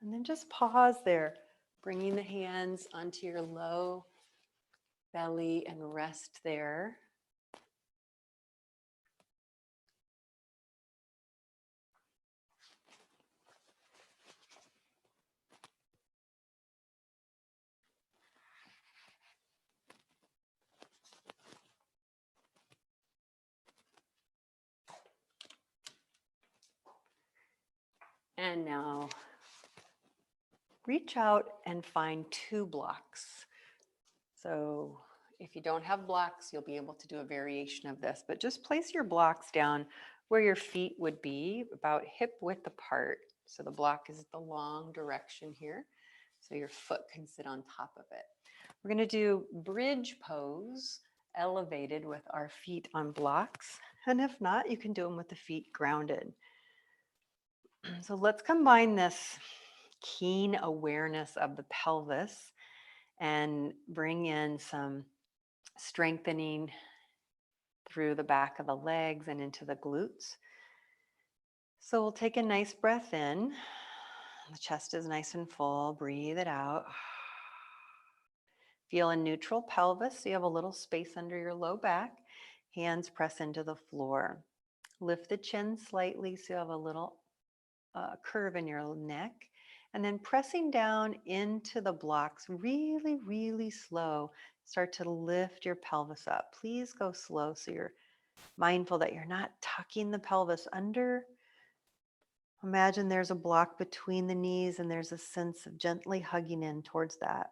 And then just pause there, bringing the hands onto your low belly and rest there. And now reach out and find 2 blocks. So if you don't have blocks, you'll be able to do a variation of this, but just place your blocks down where your feet would be, about hip width apart. So the block is the long direction here. So your foot can sit on top of it. We're going to do bridge pose, elevated with our feet on blocks. And if not, you can do them with the feet grounded. So let's combine this keen awareness of the pelvis and bring in some strengthening through the back of the legs and into the glutes. So we'll take a nice breath in. The chest is nice and full. Breathe it out. Feel a neutral pelvis, so you have a little space under your low back. Hands press into the floor. Lift the chin slightly so you have a little curve in your neck. And then pressing down into the blocks really, really slow. Start to lift your pelvis up. Please go slow so you're mindful that you're not tucking the pelvis under. Imagine there's a block between the knees and there's a sense of gently hugging in towards that.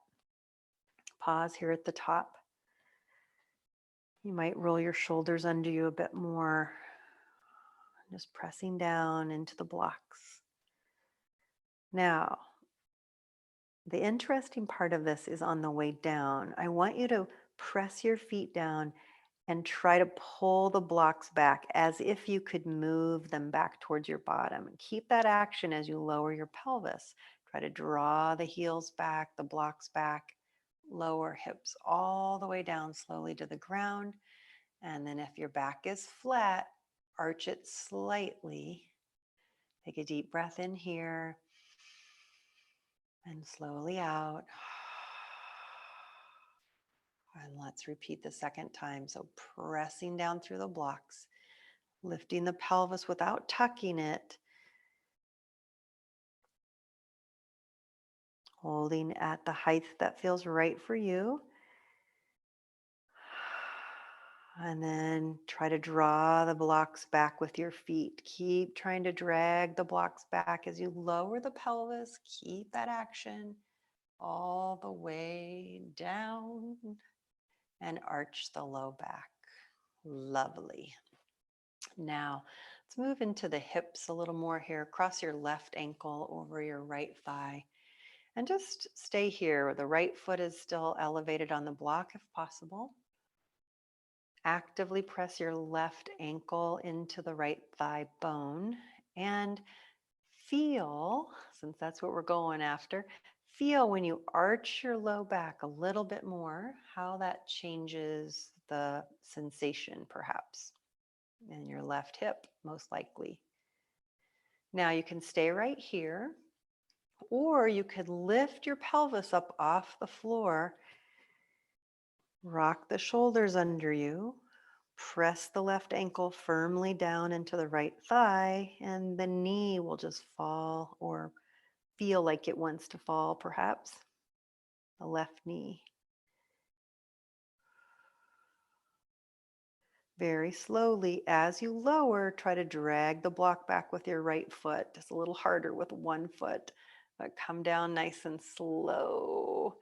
Pause here at the top. You might roll your shoulders under you a bit more. Just pressing down into the blocks. Now, the interesting part of this is on the way down. I want you to press your feet down and try to pull the blocks back as if you could move them back towards your bottom. And keep that action as you lower your pelvis. Try to draw the heels back, the blocks back, lower hips all the way down slowly to the ground. And then if your back is flat, arch it slightly. Take a deep breath in here and slowly out. And let's repeat the second time. So pressing down through the blocks, lifting the pelvis without tucking it, holding at the height that feels right for you. And then try to draw the blocks back with your feet. Keep trying to drag the blocks back as you lower the pelvis. Keep that action all the way down and arch the low back. Lovely. Now, let's move into the hips a little more here. Cross your left ankle over your right thigh. And just stay here. The right foot is still elevated on the block if possible. Actively press your left ankle into the right thigh bone and feel, since that's what we're going after, feel when you arch your low back a little bit more, how that changes the sensation perhaps in your left hip, most likely. Now you can stay right here, or you could lift your pelvis up off the floor, rock the shoulders under you, press the left ankle firmly down into the right thigh, and the knee will just fall or feel like it wants to fall, perhaps. The left knee. Very slowly, as you lower, try to drag the block back with your right foot. Just a little harder with one foot. but come down nice and slow.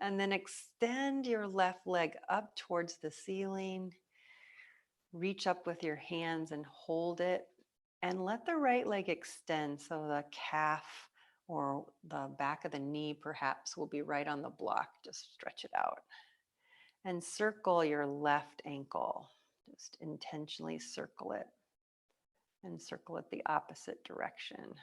And then extend your left leg up towards the ceiling. Reach up with your hands and hold it. And let the right leg extend so the calf or the back of the knee perhaps will be right on the block. Just stretch it out. And circle your left ankle. Just intentionally circle it. And circle it the opposite direction.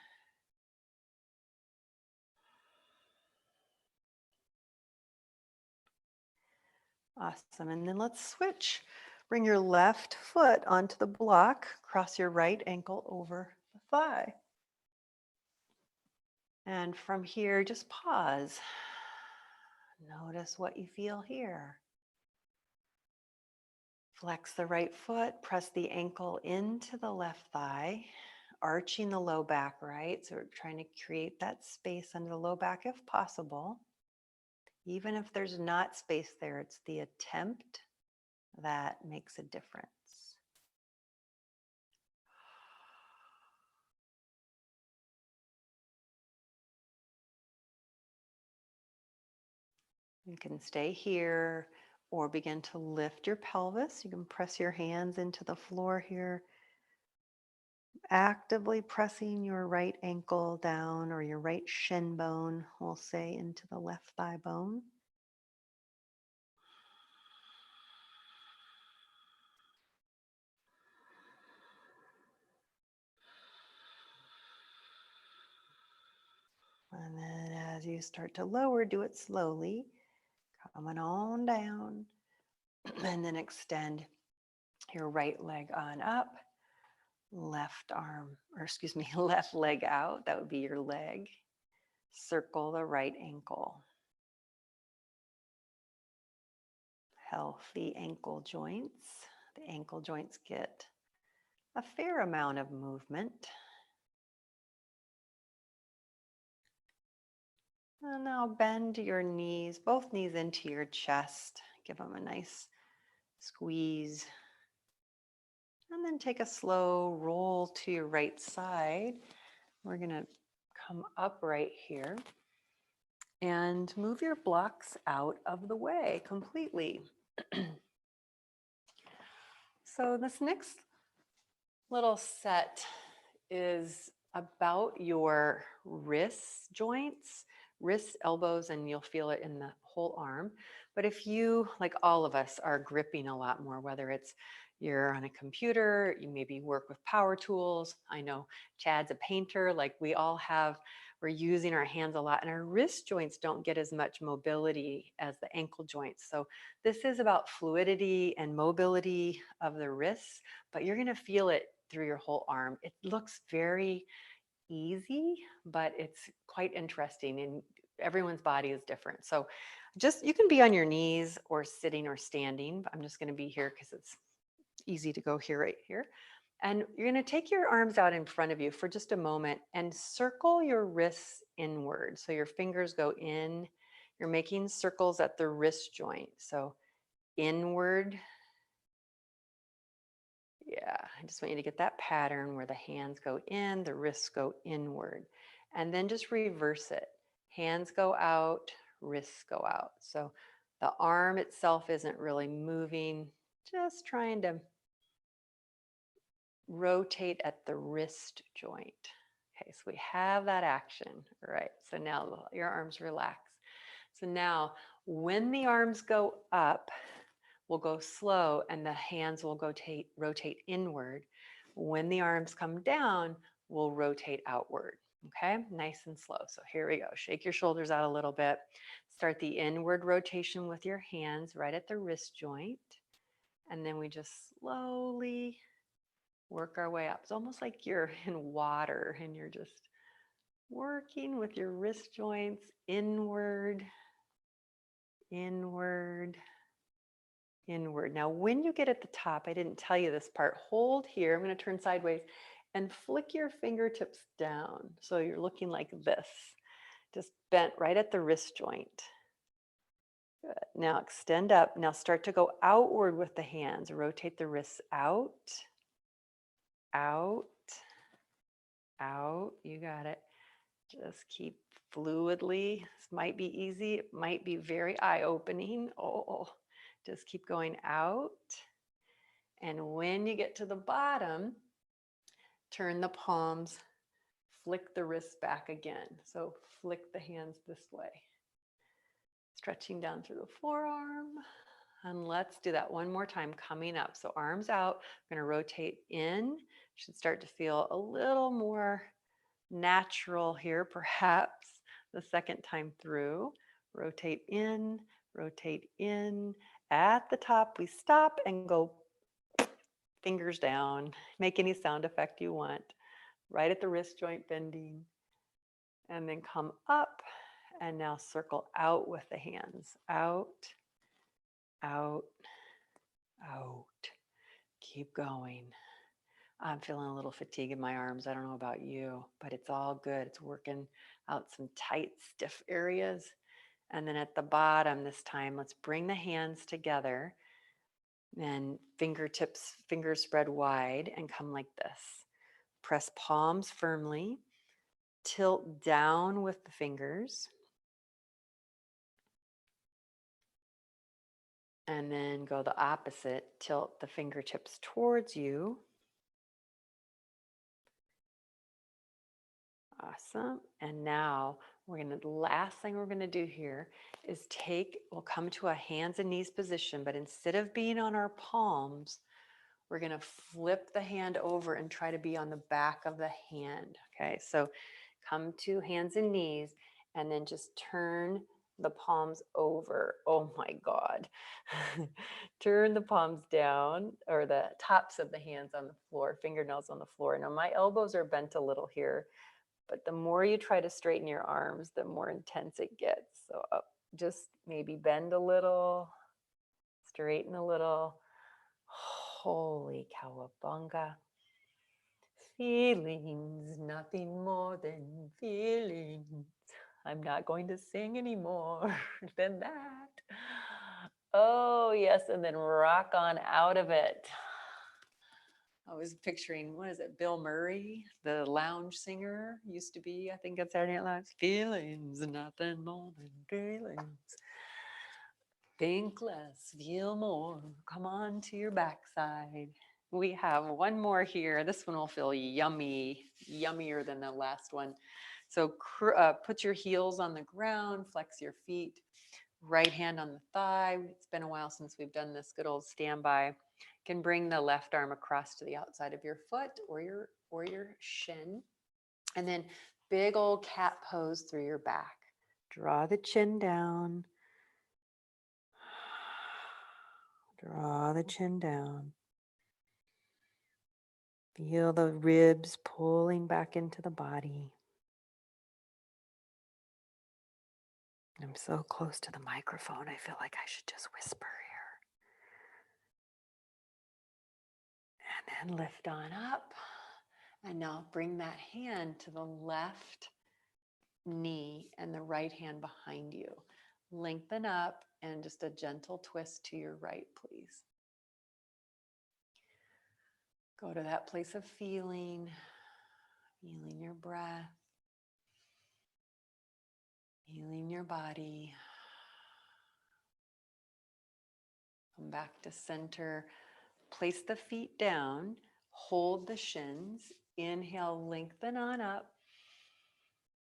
Awesome. And then let's switch. Bring your left foot onto the block. Cross your right ankle over the thigh. And from here, just pause. Notice what you feel here. Flex the right foot, press the ankle into the left thigh, arching the low back right. So we're trying to create that space under the low back if possible. Even if there's not space there, it's the attempt that makes a difference. You can stay here or begin to lift your pelvis. You can press your hands into the floor here, actively pressing your right ankle down or your right shin bone, we'll say, into the left thigh bone. And then as you start to lower, do it slowly, coming on down, and then extend your right leg on up, left arm, or excuse me, left leg out. That would be your leg. Circle the right ankle. Healthy ankle joints. The ankle joints get a fair amount of movement. And now bend your knees, both knees into your chest. Give them a nice squeeze. And then take a slow roll to your right side. We're going to come upright here and move your blocks out of the way completely. So this next little set is about your wrist joints, wrists, elbows, and you'll feel it in the whole arm. But if you, like all of us, are gripping a lot more, whether it's you're on a computer, you maybe work with power tools. I know Chad's a painter, like we all have, we're using our hands a lot, and our wrist joints don't get as much mobility as the ankle joints. So this is about fluidity and mobility of the wrists, but you're gonna feel it through your whole arm. It looks very easy, but it's quite interesting, and everyone's body is different. So just, you can be on your knees or sitting or standing, but I'm just gonna be here because it's easy to go here, right here. And you're going to take your arms out in front of you for just a moment and circle your wrists inward. So your fingers go in. You're making circles at the wrist joint. So inward. Yeah, I just want you to get that pattern where the hands go in, the wrists go inward. And then just reverse it. Hands go out, wrists go out. So the arm itself isn't really moving, just trying to rotate at the wrist joint. Okay, so we have that action. All right, so now your arms relax. So now when the arms go up, we'll go slow and the hands will rotate inward. When the arms come down, we'll rotate outward. Okay, nice and slow. So here we go. Shake your shoulders out a little bit. Start the inward rotation with your hands right at the wrist joint. And then we just slowly work our way up. It's almost like you're in water and you're just working with your wrist joints inward, inward, inward. Now, when you get at the top, I didn't tell you this part, hold here. I'm going to turn sideways and flick your fingertips down. So you're looking like this, just bent right at the wrist joint. Good. Now extend up. Now start to go outward with the hands. Rotate the wrists out, out, out. You got it. Just keep fluidly. This might be easy. It might be very eye-opening. Oh, just keep going out. And when you get to the bottom, turn the palms, flick the wrists back again. So flick the hands this way. Stretching down through the forearm. And let's do that one more time coming up. So arms out, we're gonna rotate in. Should start to feel a little more natural here, perhaps the second time through. Rotate in, rotate in. At the top, we stop and go fingers down. Make any sound effect you want. Right at the wrist joint bending. And then come up and now circle out with the hands. Out, out, out. Keep going. I'm feeling a little fatigue in my arms. I don't know about you, but it's all good. It's working out some tight, stiff areas. And then at the bottom this time, let's bring the hands together and fingertips, fingers spread wide and come like this. Press palms firmly, tilt down with the fingers. And then go the opposite, tilt the fingertips towards you. Awesome. And now the last thing we're gonna do here is we'll come to a hands and knees position, but instead of being on our palms, we're gonna flip the hand over and try to be on the back of the hand. Okay, so come to hands and knees and then just turn the palms over. Oh my God. Turn the palms down, or the tops of the hands on the floor, fingernails on the floor. Now my elbows are bent a little here, but the more you try to straighten your arms, the more intense it gets. So just maybe bend a little, straighten a little. Holy cowabunga. Feelings, nothing more than feelings. I'm not going to sing any more than that. Oh, yes, and then rock on out of it. I was picturing, what is it, Bill Murray, the lounge singer, used to be, I think, on Saturday Night Live. Feelings, nothing more than feelings. Think less, feel more. Come on to your backside. We have one more here. This one will feel yummy, yummier than the last one. So put your heels on the ground, flex your feet, right hand on the thigh. It's been a while since we've done this good old standby. You can bring the left arm across to the outside of your foot or your shin. And then big old cat pose through your back. Draw the chin down. Draw the chin down. Feel the ribs pulling back into the body. I'm so close to the microphone, I feel like I should just whisper here. And then lift on up. And now bring that hand to the left knee and the right hand behind you. Lengthen up and just a gentle twist to your right, please. Go to that place of feeling your breath, healing your body. Come back to center. Place the feet down, hold the shins. Inhale, lengthen on up.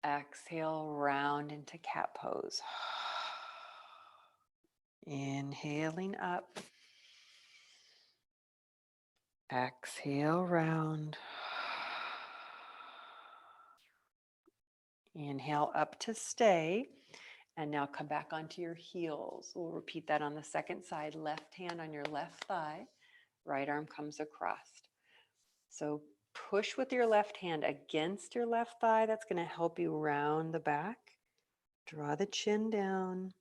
Exhale, round into cat pose. Inhaling up. Exhale, round. Inhale up to stay. And now come back onto your heels. We'll repeat that on the second side. Left hand on your left thigh. Right arm comes across. So push with your left hand against your left thigh. That's going to help you round the back. Draw the chin down.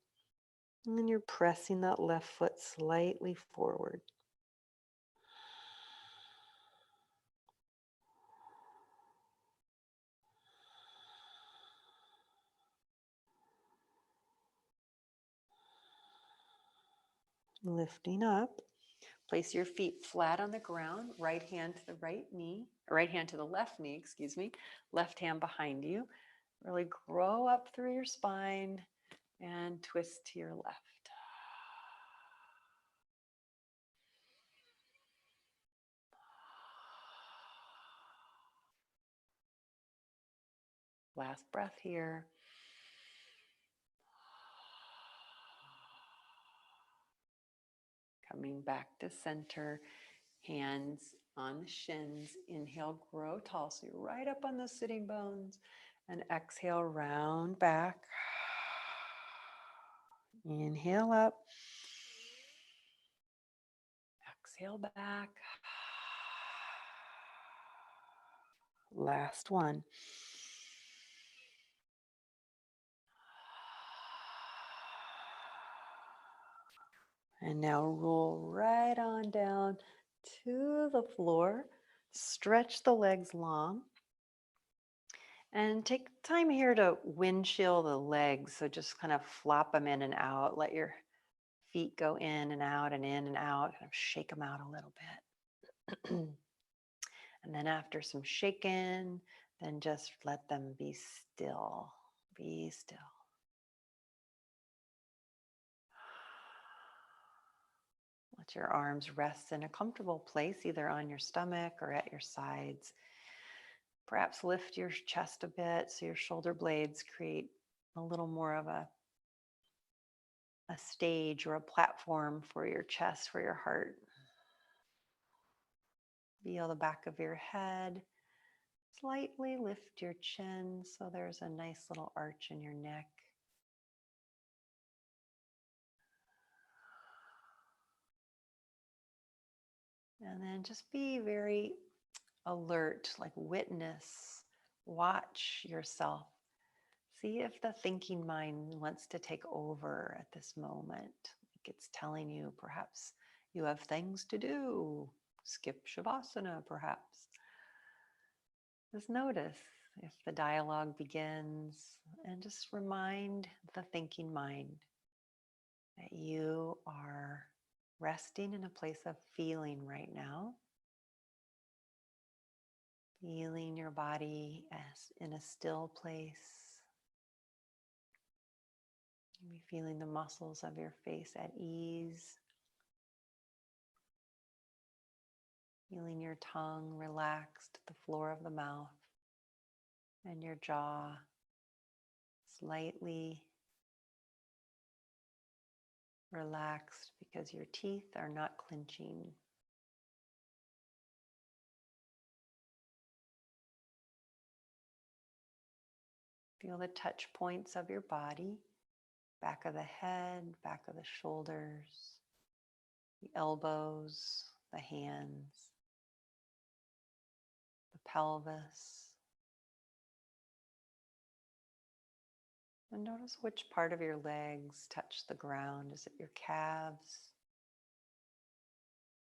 And then you're pressing that left foot slightly forward. Lifting up. Place your feet flat on the ground, right hand to the right knee, right hand to the left knee, excuse me, left hand behind you. Really grow up through your spine and twist to your left. Last breath here. Coming back to center, hands on the shins. Inhale, grow tall. So you're right up on those sitting bones. And exhale, round back. Inhale up. Exhale back. Last one. And now roll right on down to the floor. Stretch the legs long. And take time here to windshield the legs. So just kind of flop them in and out. Let your feet go in and out and in and out. Kind of shake them out a little bit. And then after some shaking, then just let them be still. Be still. Let your arms rest in a comfortable place, either on your stomach or at your sides. Perhaps lift your chest a bit so your shoulder blades create a little more of a stage or a platform for your chest, for your heart. Feel the back of your head. Slightly lift your chin so there's a nice little arch in your neck. And then just be very alert, like witness, watch yourself. See if the thinking mind wants to take over at this moment. Like it's telling you perhaps you have things to do. Skip Shavasana, perhaps. Just notice if the dialogue begins and just remind the thinking mind that you are resting in a place of feeling right now. Feeling your body as in a still place. Maybe feeling the muscles of your face at ease. Feeling your tongue relaxed, the floor of the mouth, and your jaw slightly relaxed because your teeth are not clenching. Feel the touch points of your body, back of the head, back of the shoulders, the elbows, the hands, the pelvis. And notice which part of your legs touch the ground. Is it your calves?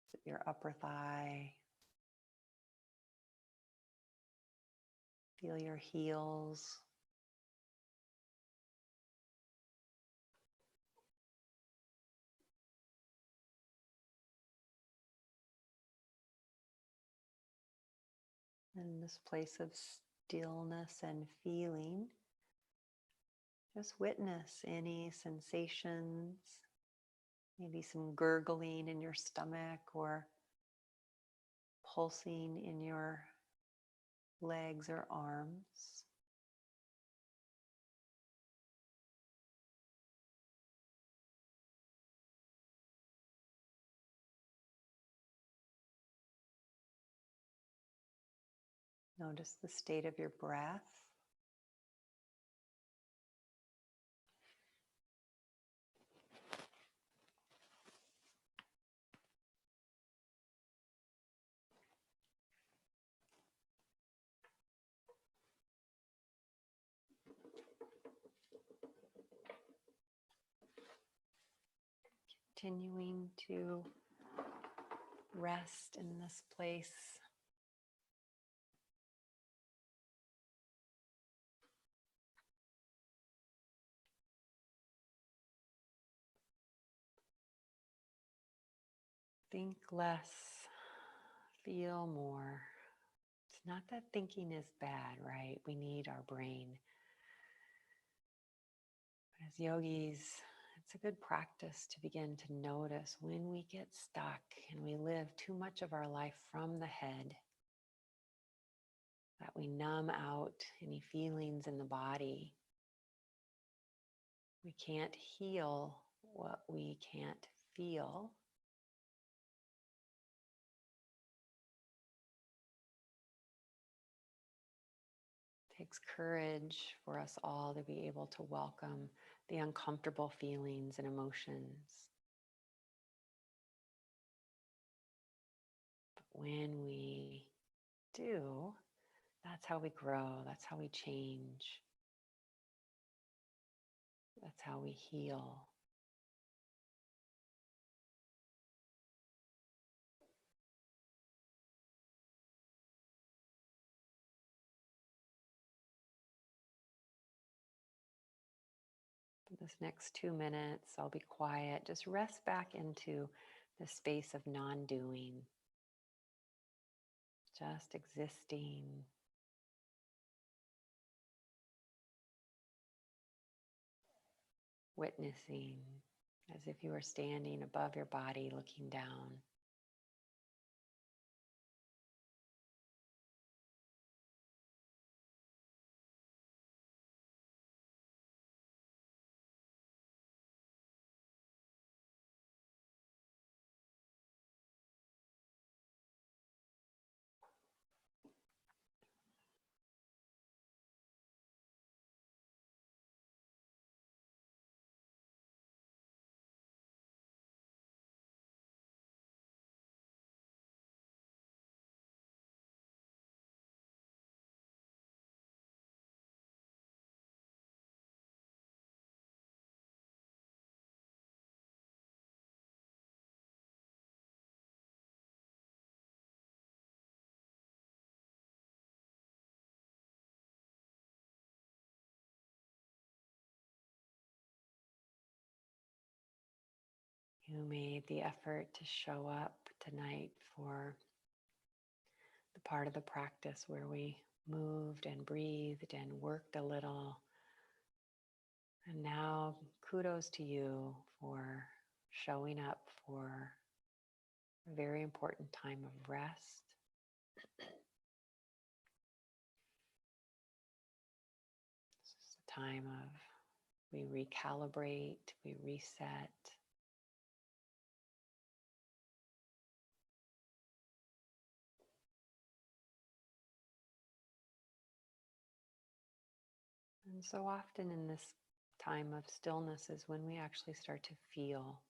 Is it your upper thigh? Feel your heels. In this place of stillness and feeling, just witness any sensations, maybe some gurgling in your stomach or pulsing in your legs or arms. Notice the state of your breath. Continuing to rest in this place. Think less, feel more. It's not that thinking is bad, right? We need our brain. As yogis, it's a good practice to begin to notice when we get stuck and we live too much of our life from the head, that we numb out any feelings in the body. We can't heal what we can't feel. It takes courage for us all to be able to welcome the uncomfortable feelings and emotions. But when we do, that's how we grow, that's how we change, that's how we heal. For this next 2 minutes, I'll be quiet. Just rest back into the space of non-doing, just existing. Witnessing, as if you were standing above your body looking down. You made the effort to show up tonight for the part of the practice where we moved and breathed and worked a little. And now, kudos to you for showing up for a very important time of rest. This is a time of we recalibrate, we reset. And so often in this time of stillness is when we actually start to feel.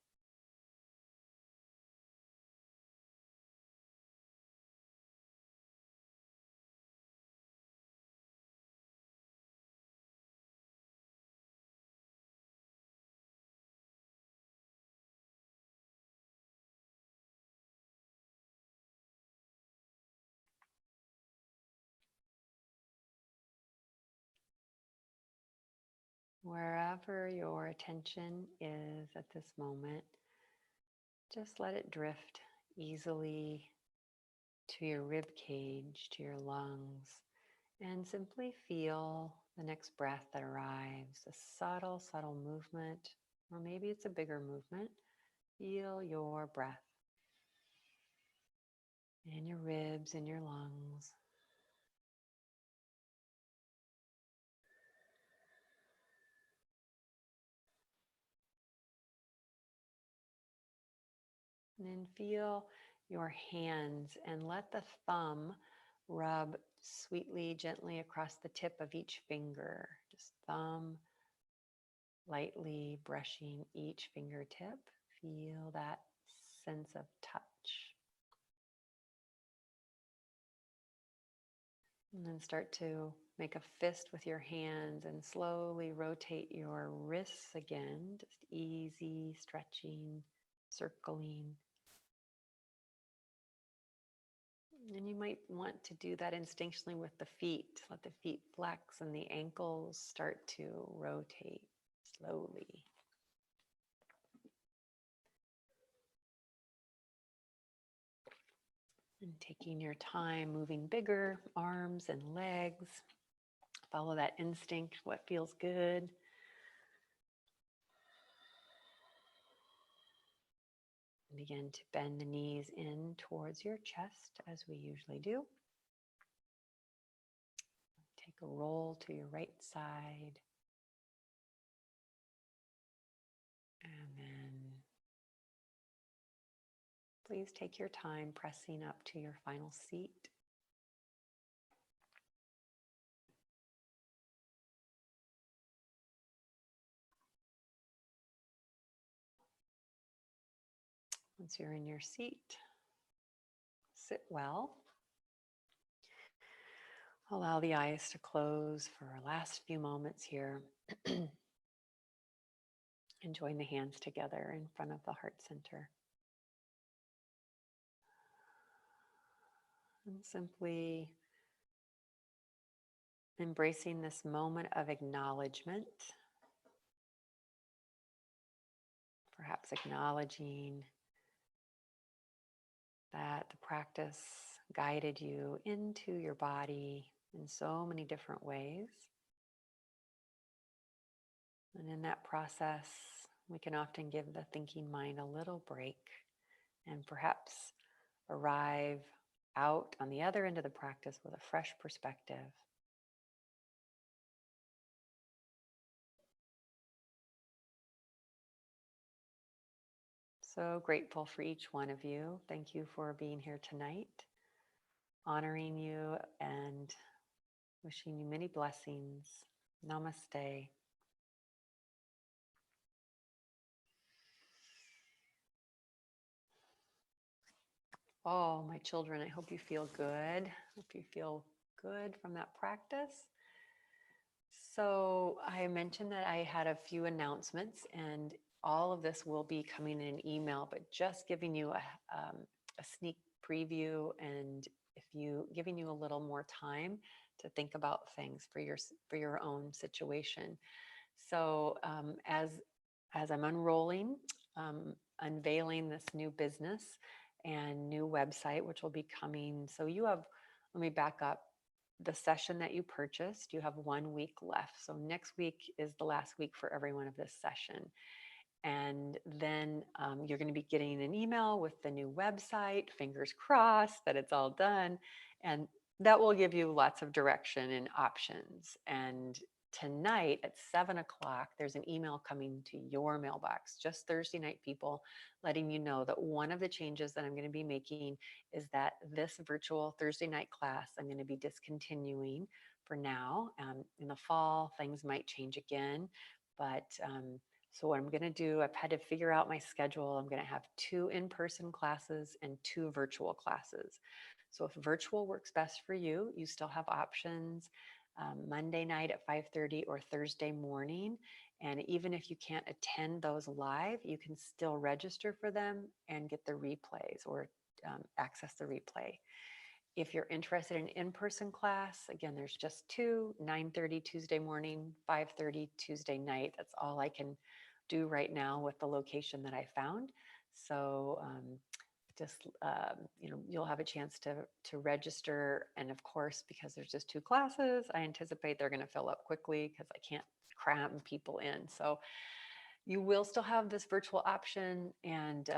Wherever your attention is at this moment, just let it drift easily to your rib cage, to your lungs, and simply feel the next breath that arrives, a subtle, subtle movement, or maybe it's a bigger movement. Feel your breath in your ribs, in your lungs. And then feel your hands and let the thumb rub sweetly, gently across the tip of each finger. Just thumb lightly brushing each fingertip. Feel that sense of touch. And then start to make a fist with your hands and slowly rotate your wrists again. Just easy stretching, circling. And you might want to do that instinctually with the feet. Let the feet flex and the ankles start to rotate slowly. And taking your time, moving bigger arms and legs. Follow that instinct, what feels good. Begin to bend the knees in towards your chest as we usually do. Take a roll to your right side. And then please take your time pressing up to your final seat. Once you're in your seat, sit well. Allow the eyes to close for our last few moments here. And join the hands together in front of the heart center. And simply embracing this moment of acknowledgement. Perhaps acknowledging that the practice guided you into your body in so many different ways. And in that process, we can often give the thinking mind a little break and perhaps arrive out on the other end of the practice with a fresh perspective. So grateful for each one of you. Thank you for being here tonight, honoring you and wishing you many blessings. Namaste. Oh, my children, I hope you feel good. Hope you feel good from that practice. So I mentioned that I had a few announcements, and all of this will be coming in an email, but just giving you a sneak preview and giving you a little more time to think about things for your own situation. So as I'm unveiling this new business and new website, which will be coming. So let me back up. The session that you purchased, you have 1 week left. So next week is the last week for everyone of this session. And then you're going to be getting an email with the new website, fingers crossed that it's all done. And that will give you lots of direction and options. And tonight at 7:00, there's an email coming to your mailbox, just Thursday night people, letting you know that one of the changes that I'm going to be making is that this virtual Thursday night class, I'm going to be discontinuing for now. In the fall, things might change again, but so what I'm going to do, I've had to figure out my schedule. I'm going to have 2 in-person classes and 2 virtual classes. So if virtual works best for you, you still have options Monday night at 5:30 or Thursday morning. And even if you can't attend those live, you can still register for them and get the replays or access the replay. If you're interested in in-person class, again, there's just 2, 9:30 Tuesday morning, 5:30 Tuesday night. That's all I can do right now with the location that I found. So you'll have a chance to register. And of course, because there's just 2 classes, I anticipate they're going to fill up quickly because I can't cram people in. So you will still have this virtual option, and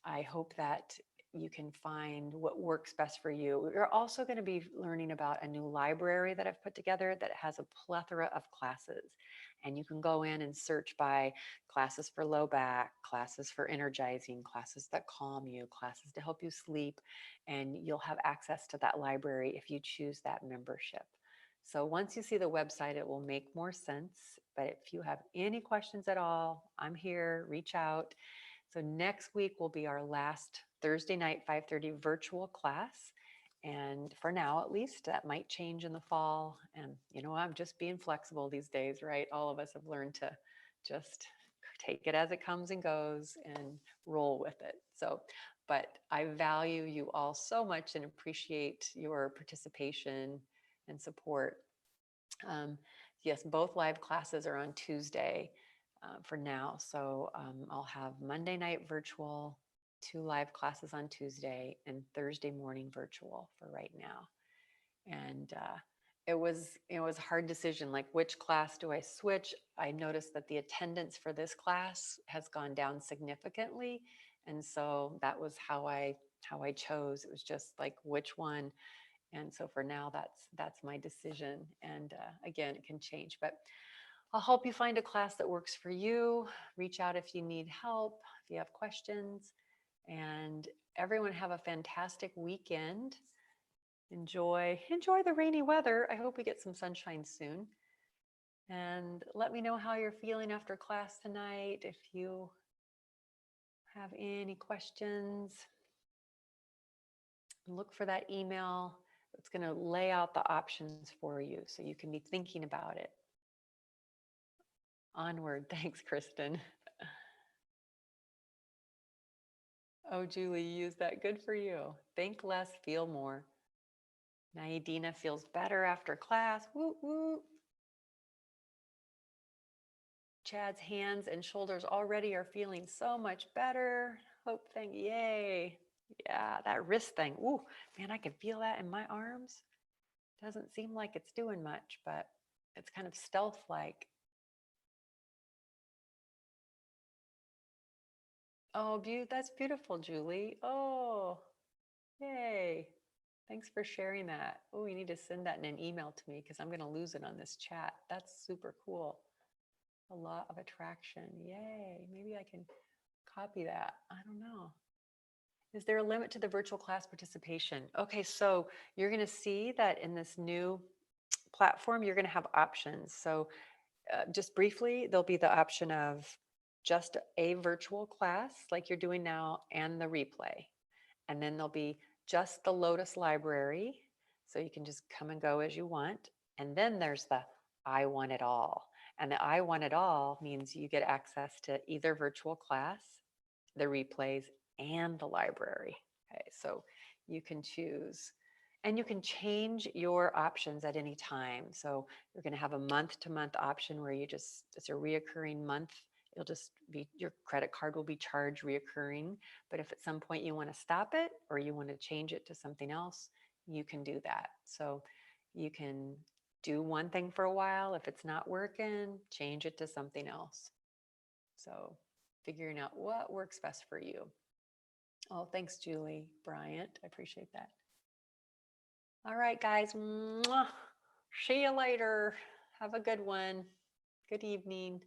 I hope that you can find what works best for you. We're also going to be learning about a new library that I've put together that has a plethora of classes. And you can go in and search by classes for low back, classes for energizing, classes that calm you, classes to help you sleep. And you'll have access to that library if you choose that membership. So once you see the website, it will make more sense. But if you have any questions at all, I'm here, reach out. So next week will be our last Thursday night, 5:30 virtual class. And for now, at least, that might change in the fall. And I'm just being flexible these days, right? All of us have learned to just take it as it comes and goes and roll with it. So, but I value you all so much and appreciate your participation and support. Yes, both live classes are on Tuesday for now. So I'll have Monday night virtual, 2 live classes on Tuesday, and Thursday morning virtual for right now. And it was a hard decision, like which class do I switch? I noticed that the attendance for this class has gone down significantly. And so that was how I chose. It was just like which one. And so for now, that's my decision. And again, it can change, but I'll help you find a class that works for you. Reach out if you need help, if you have questions, and everyone have a fantastic weekend. Enjoy the rainy weather. I hope we get some sunshine soon. And let me know how you're feeling after class tonight. If you have any questions, look for that email. It's going to lay out the options for you so you can be thinking about it. Onward. Thanks, Kristen. Oh, Julie, you used that. Good for you. Think less, feel more. Naidina feels better after class. Woo woo. Chad's hands and shoulders already are feeling so much better. Hope thing, yay. Yeah, that wrist thing. Ooh, man, I can feel that in my arms. Doesn't seem like it's doing much, but it's kind of stealth-like. Oh, that's beautiful, Julie. Oh, yay. Thanks for sharing that. Oh, you need to send that in an email to me because I'm going to lose it on this chat. That's super cool. A lot of attraction. Yay. Maybe I can copy that. I don't know. Is there a limit to the virtual class participation? Okay, so you're going to see that in this new platform, you're going to have options. So just briefly, there'll be the option of just a virtual class like you're doing now and the replay. And then there'll be just the Lotus library. So you can just come and go as you want. And then there's the I want it all. And the I want it all means you get access to either virtual class, the replays, and the library. Okay, so you can choose. And you can change your options at any time. So you're going to have a month-to-month option where it's a reoccurring month. It'll just be, your credit card will be charged reoccurring. But if at some point you want to stop it or you want to change it to something else, you can do that. So you can do one thing for a while. If it's not working, change it to something else. So figuring out what works best for you. Oh, thanks, Julie Bryant. I appreciate that. All right, guys. Mwah. See you later. Have a good one. Good evening.